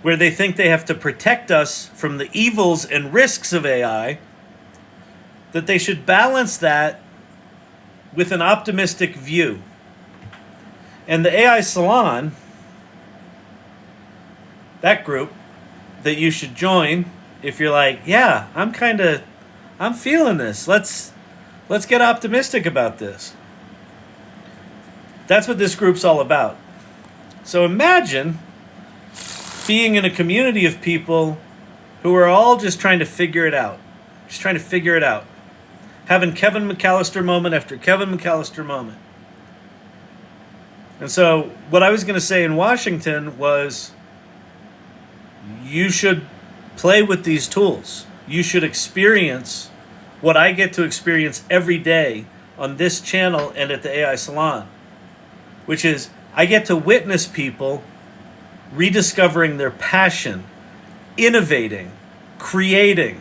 where they think they have to protect us from the evils and risks of AI, that they should balance that with an optimistic view. And the AI Salon, that group that you should join if you're like, yeah, I'm feeling this. Let's get optimistic about this. That's what this group's all about. So imagine being in a community of people who are all just trying to figure it out. Just trying to figure it out. Having Kevin McAllister moment after Kevin McAllister moment. And so what I was going to say in Washington was, you should play with these tools. You should experience what I get to experience every day on this channel and at the AI Salon, which is I get to witness people rediscovering their passion, innovating, creating,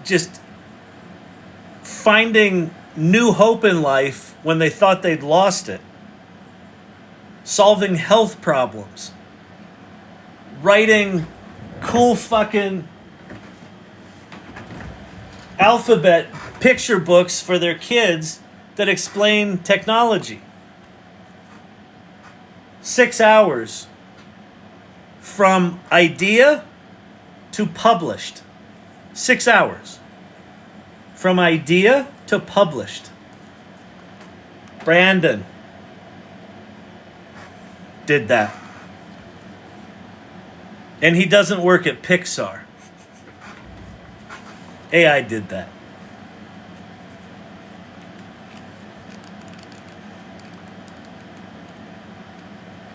just finding new hope in life when they thought they'd lost it, solving health problems, writing cool fucking alphabet picture books for their kids that explain technology. 6 hours from idea to published. 6 hours. From idea to published. Brandon did that. And he doesn't work at Pixar. AI did that.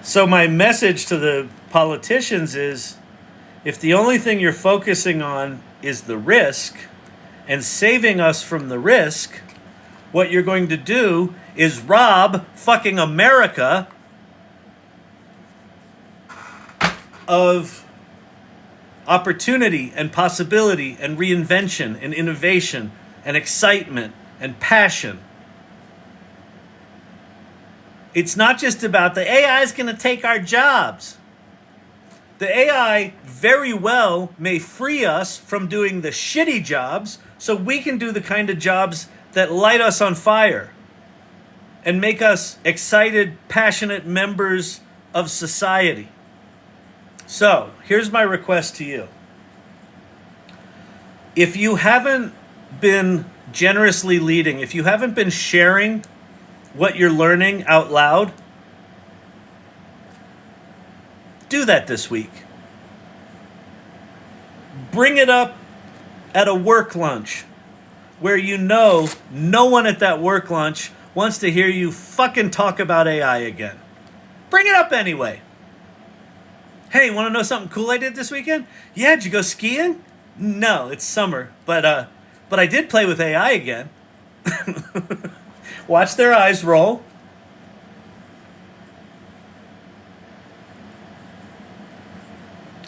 So my message to the politicians is, if the only thing you're focusing on is the risk and saving us from the risk, what you're going to do is rob fucking America of opportunity and possibility and reinvention and innovation and excitement and passion. It's not just about the AI is going to take our jobs. The AI very well may free us from doing the shitty jobs so we can do the kind of jobs that light us on fire and make us excited, passionate members of society. So, here's my request to you. If you haven't been generously leading, if you haven't been sharing what you're learning out loud, do that this week. Bring it up at a work lunch where you know no one at that work lunch wants to hear you fucking talk about AI again. Bring it up anyway. Hey, want to know something cool I did this weekend? Yeah, did you go skiing? No, it's summer, but I did play with AI again. Watch their eyes roll.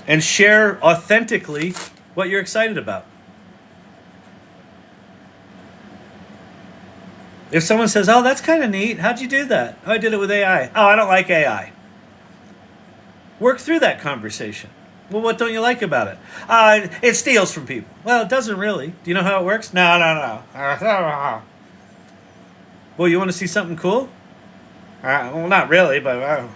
And share authentically what you're excited about. If someone says, oh, that's kind of neat, how'd you do that? Oh, I did it with AI. Oh, I don't like AI. Work through that conversation. Well, what don't you like about it? It steals from people. Well, it doesn't really. Do you know how it works? No. Well, you want to see something cool? Well, not really, but...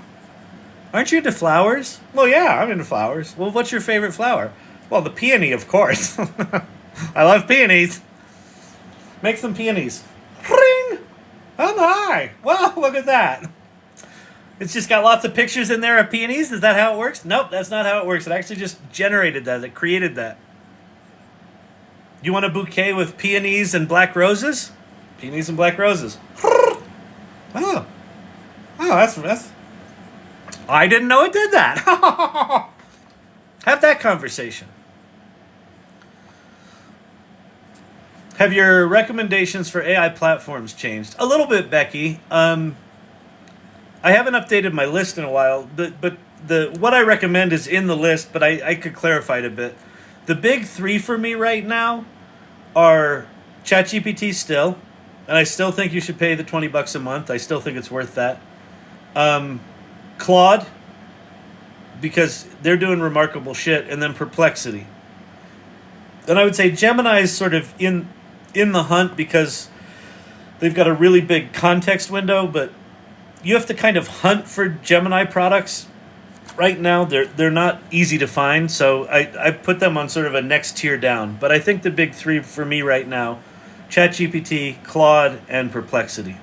Aren't you into flowers? Well, yeah, I'm into flowers. Well, what's your favorite flower? Well, the peony, of course. I love peonies. Make some peonies. Ring! Oh my! Well, look at that. It's just got lots of pictures in there of peonies. Is that how it works? Nope, that's not how it works. It actually just generated that. It created that. You want a bouquet with peonies and black roses? Peonies and black roses. Oh, that's... I didn't know it did that. Have that conversation. Have your recommendations for AI platforms changed? A little bit, Becky. I haven't updated my list in a while, but what I recommend is in the list, but I could clarify it a bit. The big three for me right now are ChatGPT still, and I still think you should pay the $20 a month. I still think it's worth that. Claude, because they're doing remarkable shit, and then Perplexity. And I would say Gemini is sort of in the hunt because they've got a really big context window, but you have to kind of hunt for Gemini products. Right now, they're not easy to find, so I put them on sort of a next tier down. But I think the big three for me right now, ChatGPT, Claude, and Perplexity.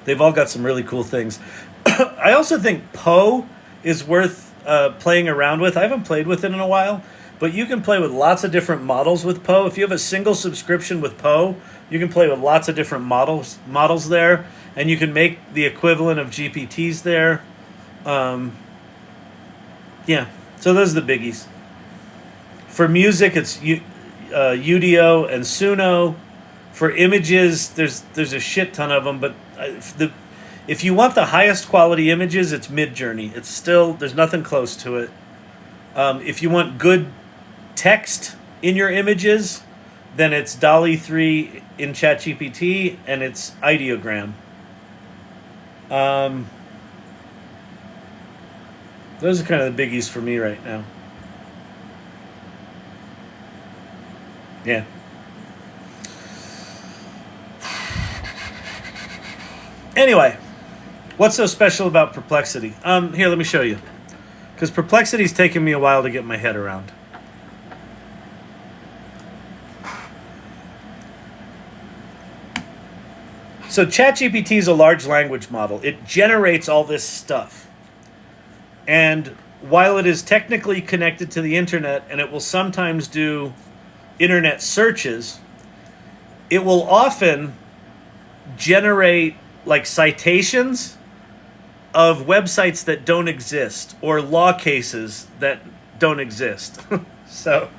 They've all got some really cool things. I also think Poe is worth playing around with. I haven't played with it in a while, but you can play with lots of different models with Poe. If you have a single subscription with Poe, you can play with lots of different models there, and you can make the equivalent of GPTs there. Yeah, so those are the biggies. For music, it's Udio and Suno. For images, there's a shit ton of them, but if you want the highest quality images, it's Midjourney. It's still, there's nothing close to it. If you want good text in your images, then it's DALL-E 3 in ChatGPT, and it's Ideogram. Those are kind of the biggies for me right now. Yeah. Anyway, what's so special about Perplexity? Here, let me show you. Because Perplexity's taken me a while to get my head around. So ChatGPT is a large language model. It generates all this stuff. And while it is technically connected to the internet, and it will sometimes do internet searches, it will often generate like citations of websites that don't exist or law cases that don't exist. So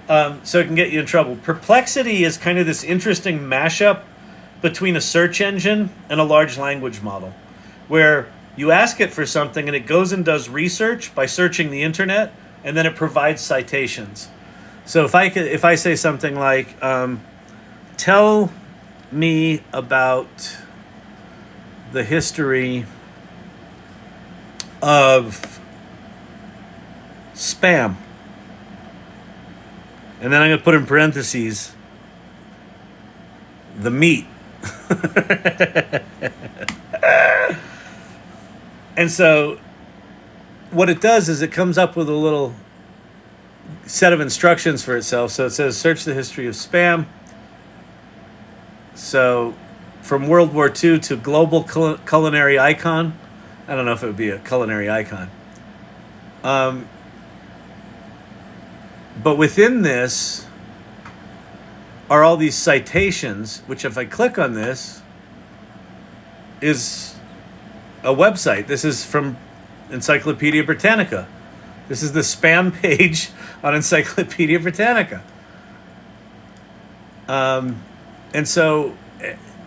it can get you in trouble. Perplexity is kind of this interesting mashup between a search engine and a large language model, where you ask it for something and it goes and does research by searching the internet, and then it provides citations. So if I say something like, tell me about the history of spam, and then I'm going to put in parentheses the meat. And so what it does is it comes up with a little set of instructions for itself. So it says, search the history of spam. So from World War II to global culinary icon. I don't know if it would be a culinary icon. But within this are all these citations, which if I click on this, is a website. This is from Encyclopedia Britannica. This is the spam page on Encyclopedia Britannica. And so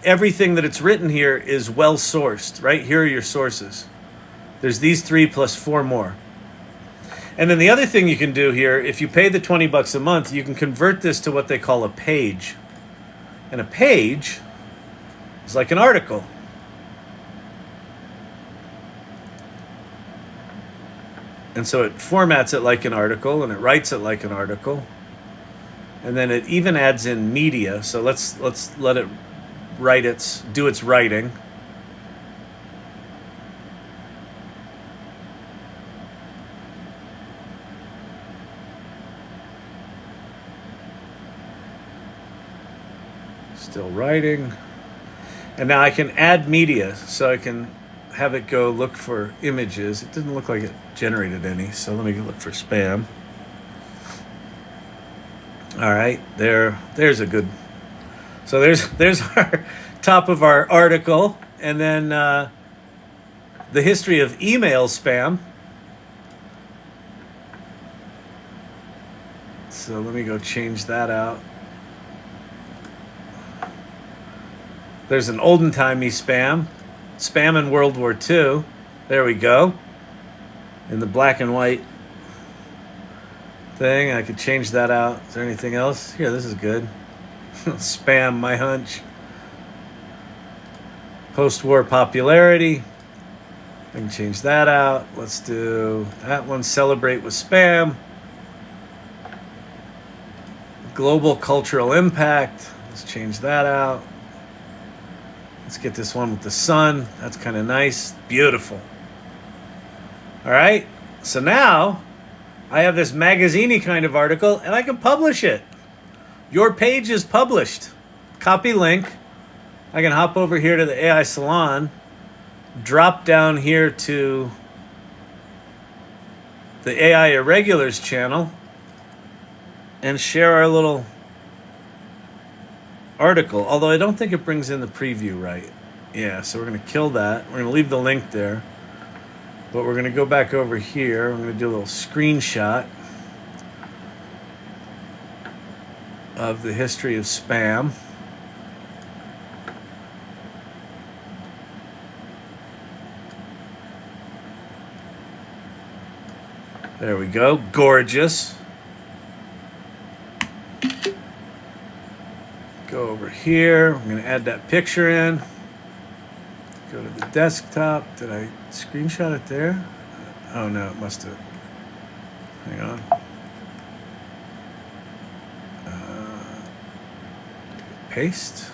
everything that it's written here is well sourced, right? Here are your sources. There's these 3 plus 4 more. And then the other thing you can do here, if you pay the $20 a month, you can convert this to what they call a page. And a page is like an article. And so it formats it like an article, and it writes it like an article. And then it even adds in media. So let's let it do its writing. Still writing. And now I can add media, so I can have it go look for images. It didn't look like it generated any, so let me go look for spam. All right, there's a good. So there's our top of our article, and then the history of email spam. So let me go change that out. There's an olden-timey spam. Spam in World War II. There we go. In the black and white thing. I could change that out. Is there anything else? Here, this is good. Spam, my hunch. Post-war popularity. I can change that out. Let's do that one. Celebrate with spam. Global cultural impact. Let's change that out. Let's get this one with the sun. That's kind of nice. Beautiful. All right. So now I have this magazine-y kind of article and I can publish it. Your page is published. Copy link. I can hop over here to the AI Salon, drop down here to the AI Irregulars channel, and share our little article. Although I don't think it brings in the preview right. Yeah, so we're going to kill that. We're going to leave the link there. But we're going to go back over here. We're going to do a little screenshot of the history of spam. There we go. Gorgeous. Go over here. I'm going to add that picture in. Go to the desktop. Did I screenshot it there? Oh, no, it must have. Hang on. Paste.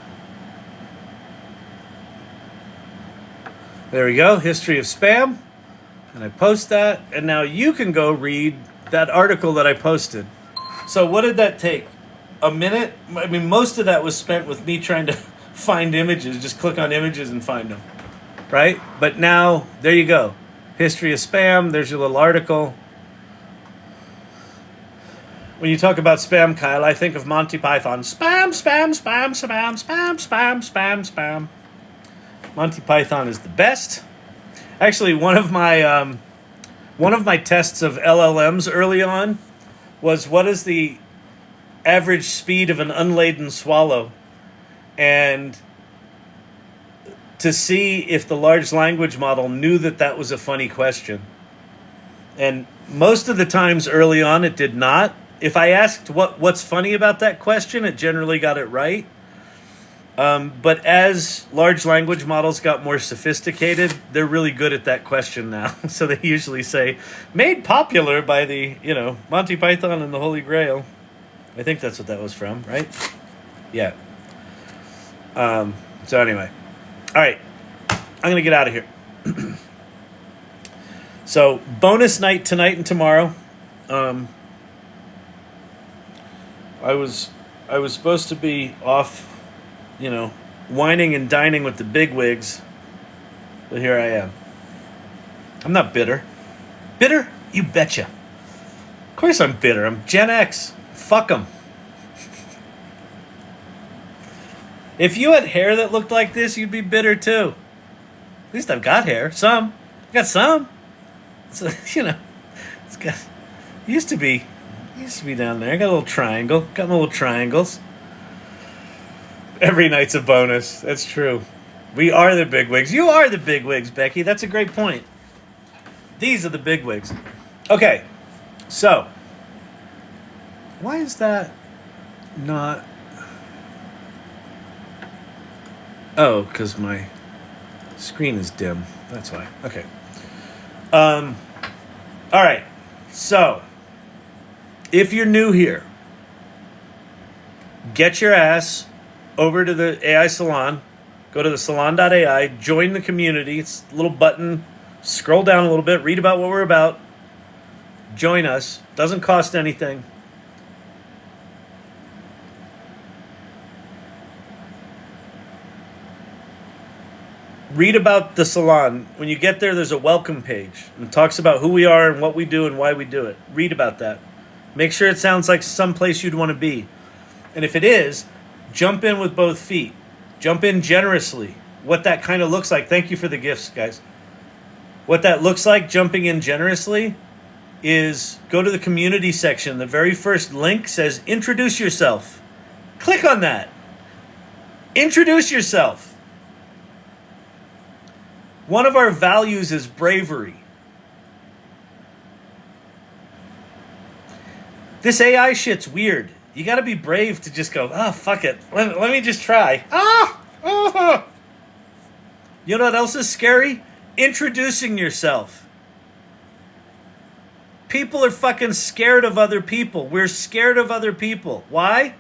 There we go. History of spam. And I post that. And now you can go read that article that I posted. So what did that take? A minute? I mean, most of that was spent with me trying to find images. Just click on images and find them. Right? But now, there you go. History of spam. There's your little article. When you talk about spam, Kyle, I think of Monty Python. Spam, spam, spam, spam, spam, spam, spam, spam. Monty Python is the best. Actually, one of my tests of LLMs early on was, what is the average speed of an unladen swallow? And to see if the large language model knew that that was a funny question. And most of the times early on, it did not. If I asked what's funny about that question, it generally got it right. But as large language models got more sophisticated, they're really good at that question now. So they usually say, made popular by the, Monty Python and the Holy Grail. I think that's what that was from, right? Yeah. So anyway. All right. I'm going to get out of here. So bonus night tonight and tomorrow. I was supposed to be off, whining and dining with the bigwigs, but here I am. I'm not bitter. Bitter? You betcha. Of course I'm bitter. I'm Gen X. Fuck them. If you had hair that looked like this, you'd be bitter too. At least I've got hair. Some. I got some. So, it's got. Used to be down there. I got a little triangle. Got my little triangles. Every night's a bonus. That's true. We are the bigwigs. You are the bigwigs, Becky. That's a great point. These are the bigwigs. Okay. So, why is that not... Oh, because my screen is dim. That's why. Okay. All right. So, if you're new here, get your ass over to the AI Salon. Go to the salon.ai. Join the community. It's a little button. Scroll down a little bit. Read about what we're about. Join us. Doesn't cost anything. Read about the salon. When you get there, there's a welcome page. It talks about who we are and what we do and why we do it. Read about that. Make sure it sounds like some place you'd want to be. And if it is, jump in with both feet. Jump in generously. What that kind of looks like. Thank you for the gifts, guys. What that looks like, jumping in generously, is go to the community section. The very first link says, introduce yourself. Click on that. Introduce yourself. One of our values is bravery. This AI shit's weird. You gotta be brave to just go, oh, fuck it. Let me just try. You know what else is scary? Introducing yourself. People are fucking scared of other people. We're scared of other people. Why?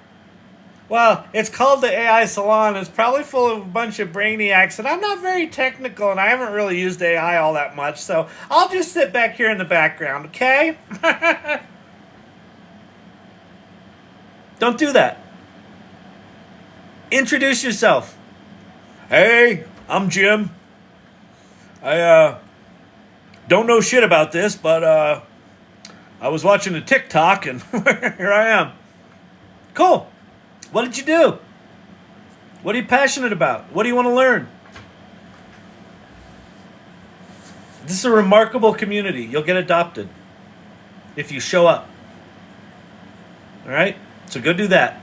Well, it's called the AI Salon. It's probably full of a bunch of brainiacs, and I'm not very technical, and I haven't really used AI all that much, so I'll just sit back here in the background, okay? Don't do that. Introduce yourself. Hey, I'm Jim. I don't know shit about this, but I was watching a TikTok and here I am. Cool. What did you do? What are you passionate about? What do you want to learn? This is a remarkable community. You'll get adopted if you show up. All right? So go do that.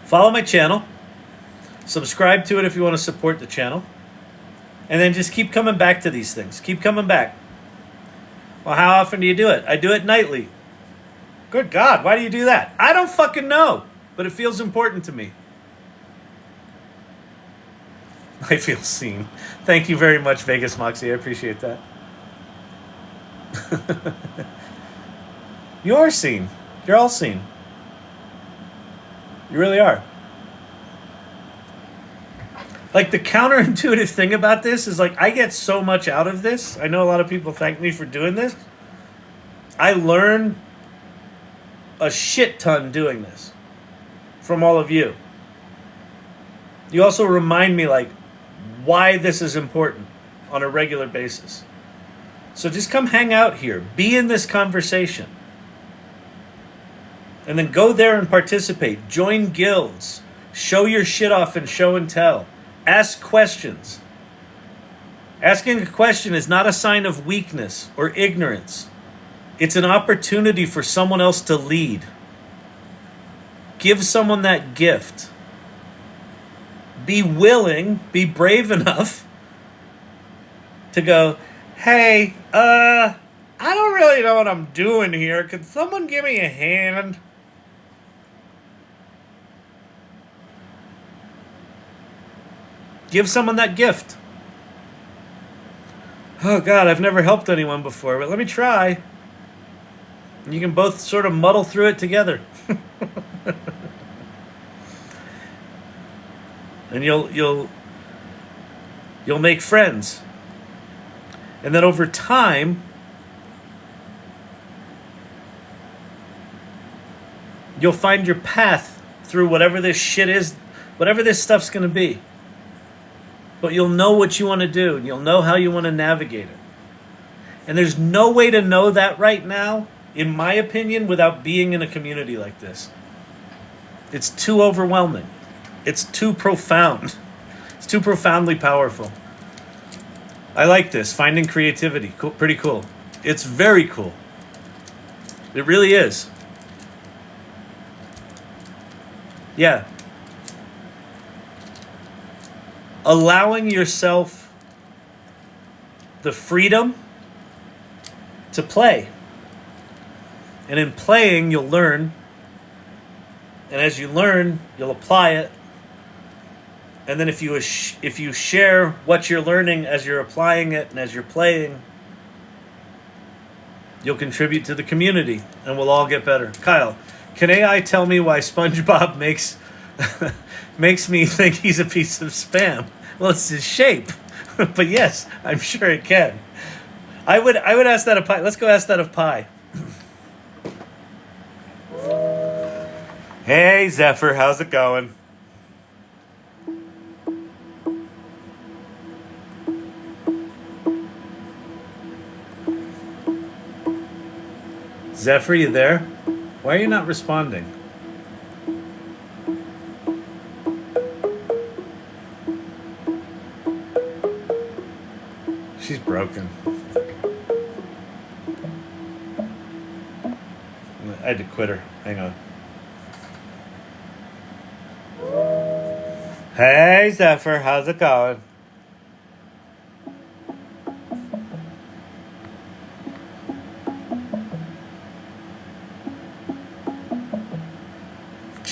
Follow my channel. Subscribe to it if you want to support the channel. And then just keep coming back to these things. Keep coming back. Well, how often do you do it? I do it nightly. Good God, why do you do that? I don't fucking know, but it feels important to me. I feel seen. Thank you very much, Vegas Moxie. I appreciate that. You are seen. You're all seen. You really are. Like, the counterintuitive thing about this is, like, I get so much out of this. I know a lot of people thank me for doing this. I learn a shit ton doing this from all of you. You also remind me, like, why this is important on a regular basis. So just come hang out here. Be in this conversation. And then go there and participate. Join guilds. Show your shit off and show and tell. Ask questions. Asking a question is not a sign of weakness or ignorance. It's an opportunity for someone else to lead. Give someone that gift. Be willing, be brave enough to go, hey, I don't really know what I'm doing here. Can someone give me a hand? Give someone that gift. Oh, God, I've never helped anyone before, but let me try. And you can both sort of muddle through it together. And you'll make friends. And then over time, you'll find your path through whatever this shit is, whatever this stuff's going to be. But you'll know what you want to do, and you'll know how you want to navigate it. And there's no way to know that right now, in my opinion, without being in a community like this. It's too overwhelming. It's too profound. It's too profoundly powerful. I like this. Finding creativity. Cool, pretty cool. It's very cool. It really is. Yeah. Allowing yourself the freedom to play. And in playing, you'll learn. And as you learn, you'll apply it. And then if you share what you're learning as you're applying it and as you're playing, you'll contribute to the community and we'll all get better. Kyle, can AI tell me why SpongeBob makes me think he's a piece of spam? Well, it's his shape. But yes, I'm sure it can. I would ask that of Pi. Let's go ask that of Pi. Hey, Zephyr, how's it going? Zephyr, you there? Why are you not responding? She's broken. I had to quit her. Hang on. Hey, Zephyr, how's it going?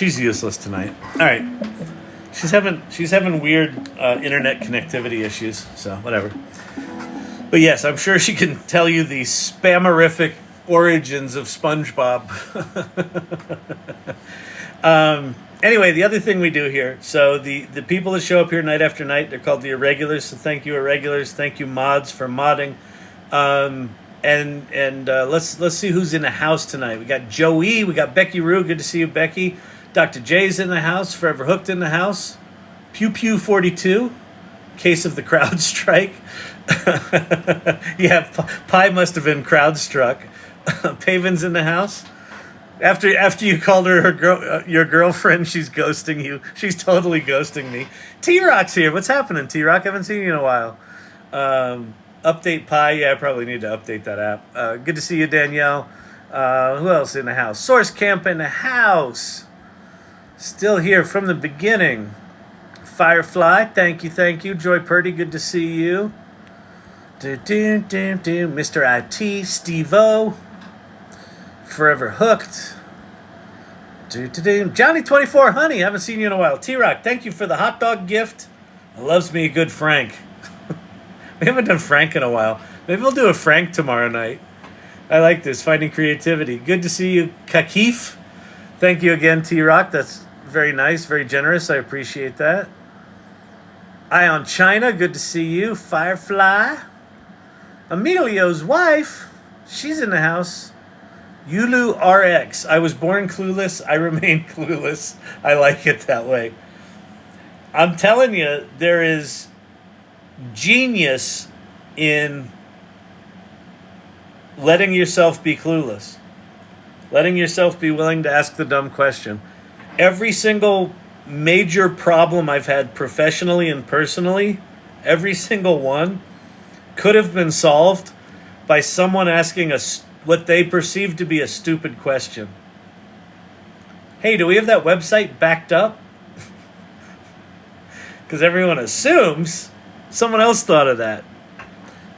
She's useless tonight. All right. She's having weird internet connectivity issues, so whatever. But yes, I'm sure she can tell you the spammerific origins of SpongeBob. Anyway, the other thing we do here, so the people that show up here night after night, they're called the Irregulars. So thank you, Irregulars. Thank you, mods, for modding. Let's see who's in the house tonight. We got Joey. We got Becky Rue. Good to see you, Becky. Dr. J's in the house. Forever Hooked in the house. Pew Pew 42. Case of the crowd strike. Yeah, Pi must have been crowd struck. Pavin's in the house. After you called her your girlfriend, she's ghosting you. She's totally ghosting me. T-Rock's here. What's happening, T-Rock? I haven't seen you in a while. Update Pi. Yeah, I probably need to update that app. Good to see you, Danielle. Who else in the house? Source Camp in the house. Still here from the beginning. Firefly, thank you. Joy Purdy, good to see you. Mr. IT, Steve-O. Forever Hooked. Johnny24 Honey, haven't seen you in a while. T-Rock, thank you for the hot dog gift. Loves me a good Frank. We haven't done Frank in a while. Maybe we'll do a Frank tomorrow night. I like this, finding creativity. Good to see you, Kakif. Thank you again, T-Rock. That's very nice, very generous. I appreciate that. Ion China, good to see you. Firefly. Emilio's wife, she's in the house. Yulu RX. I was born clueless. I remain clueless. I like it that way. I'm telling you, there is genius in letting yourself be clueless. Letting yourself be willing to ask the dumb question. Every single major problem I've had professionally and personally, every single one could have been solved by someone asking what they perceive to be a stupid question. Hey, do we have that website backed up? Because everyone assumes someone else thought of that.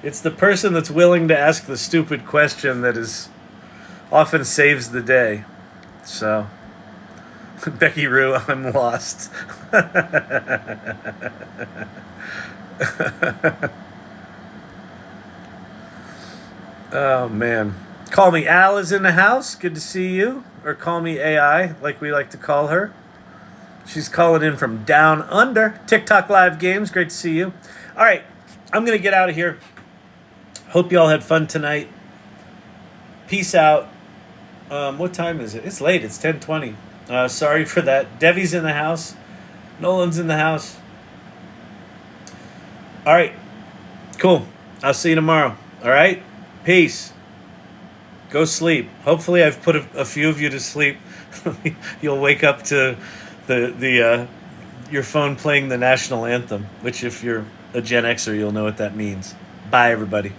It's the person that's willing to ask the stupid question that often saves the day. So, Becky Rue, I'm lost. Oh, man. Call Me Al is in the house. Good to see you. Or Call Me AI, like we like to call her. She's calling in from down under. Tik Tok Live Games. Great to see you. All right. I'm going to get out of here. Hope you all had fun tonight. Peace out. What time is it? It's late. It's 10:20. Sorry for that. Devi's in the house. Nolan's in the house. All right. Cool. I'll see you tomorrow. All right? Peace. Go sleep. Hopefully I've put a few of you to sleep. You'll wake up to your phone playing the national anthem, which if you're a Gen Xer, you'll know what that means. Bye, everybody.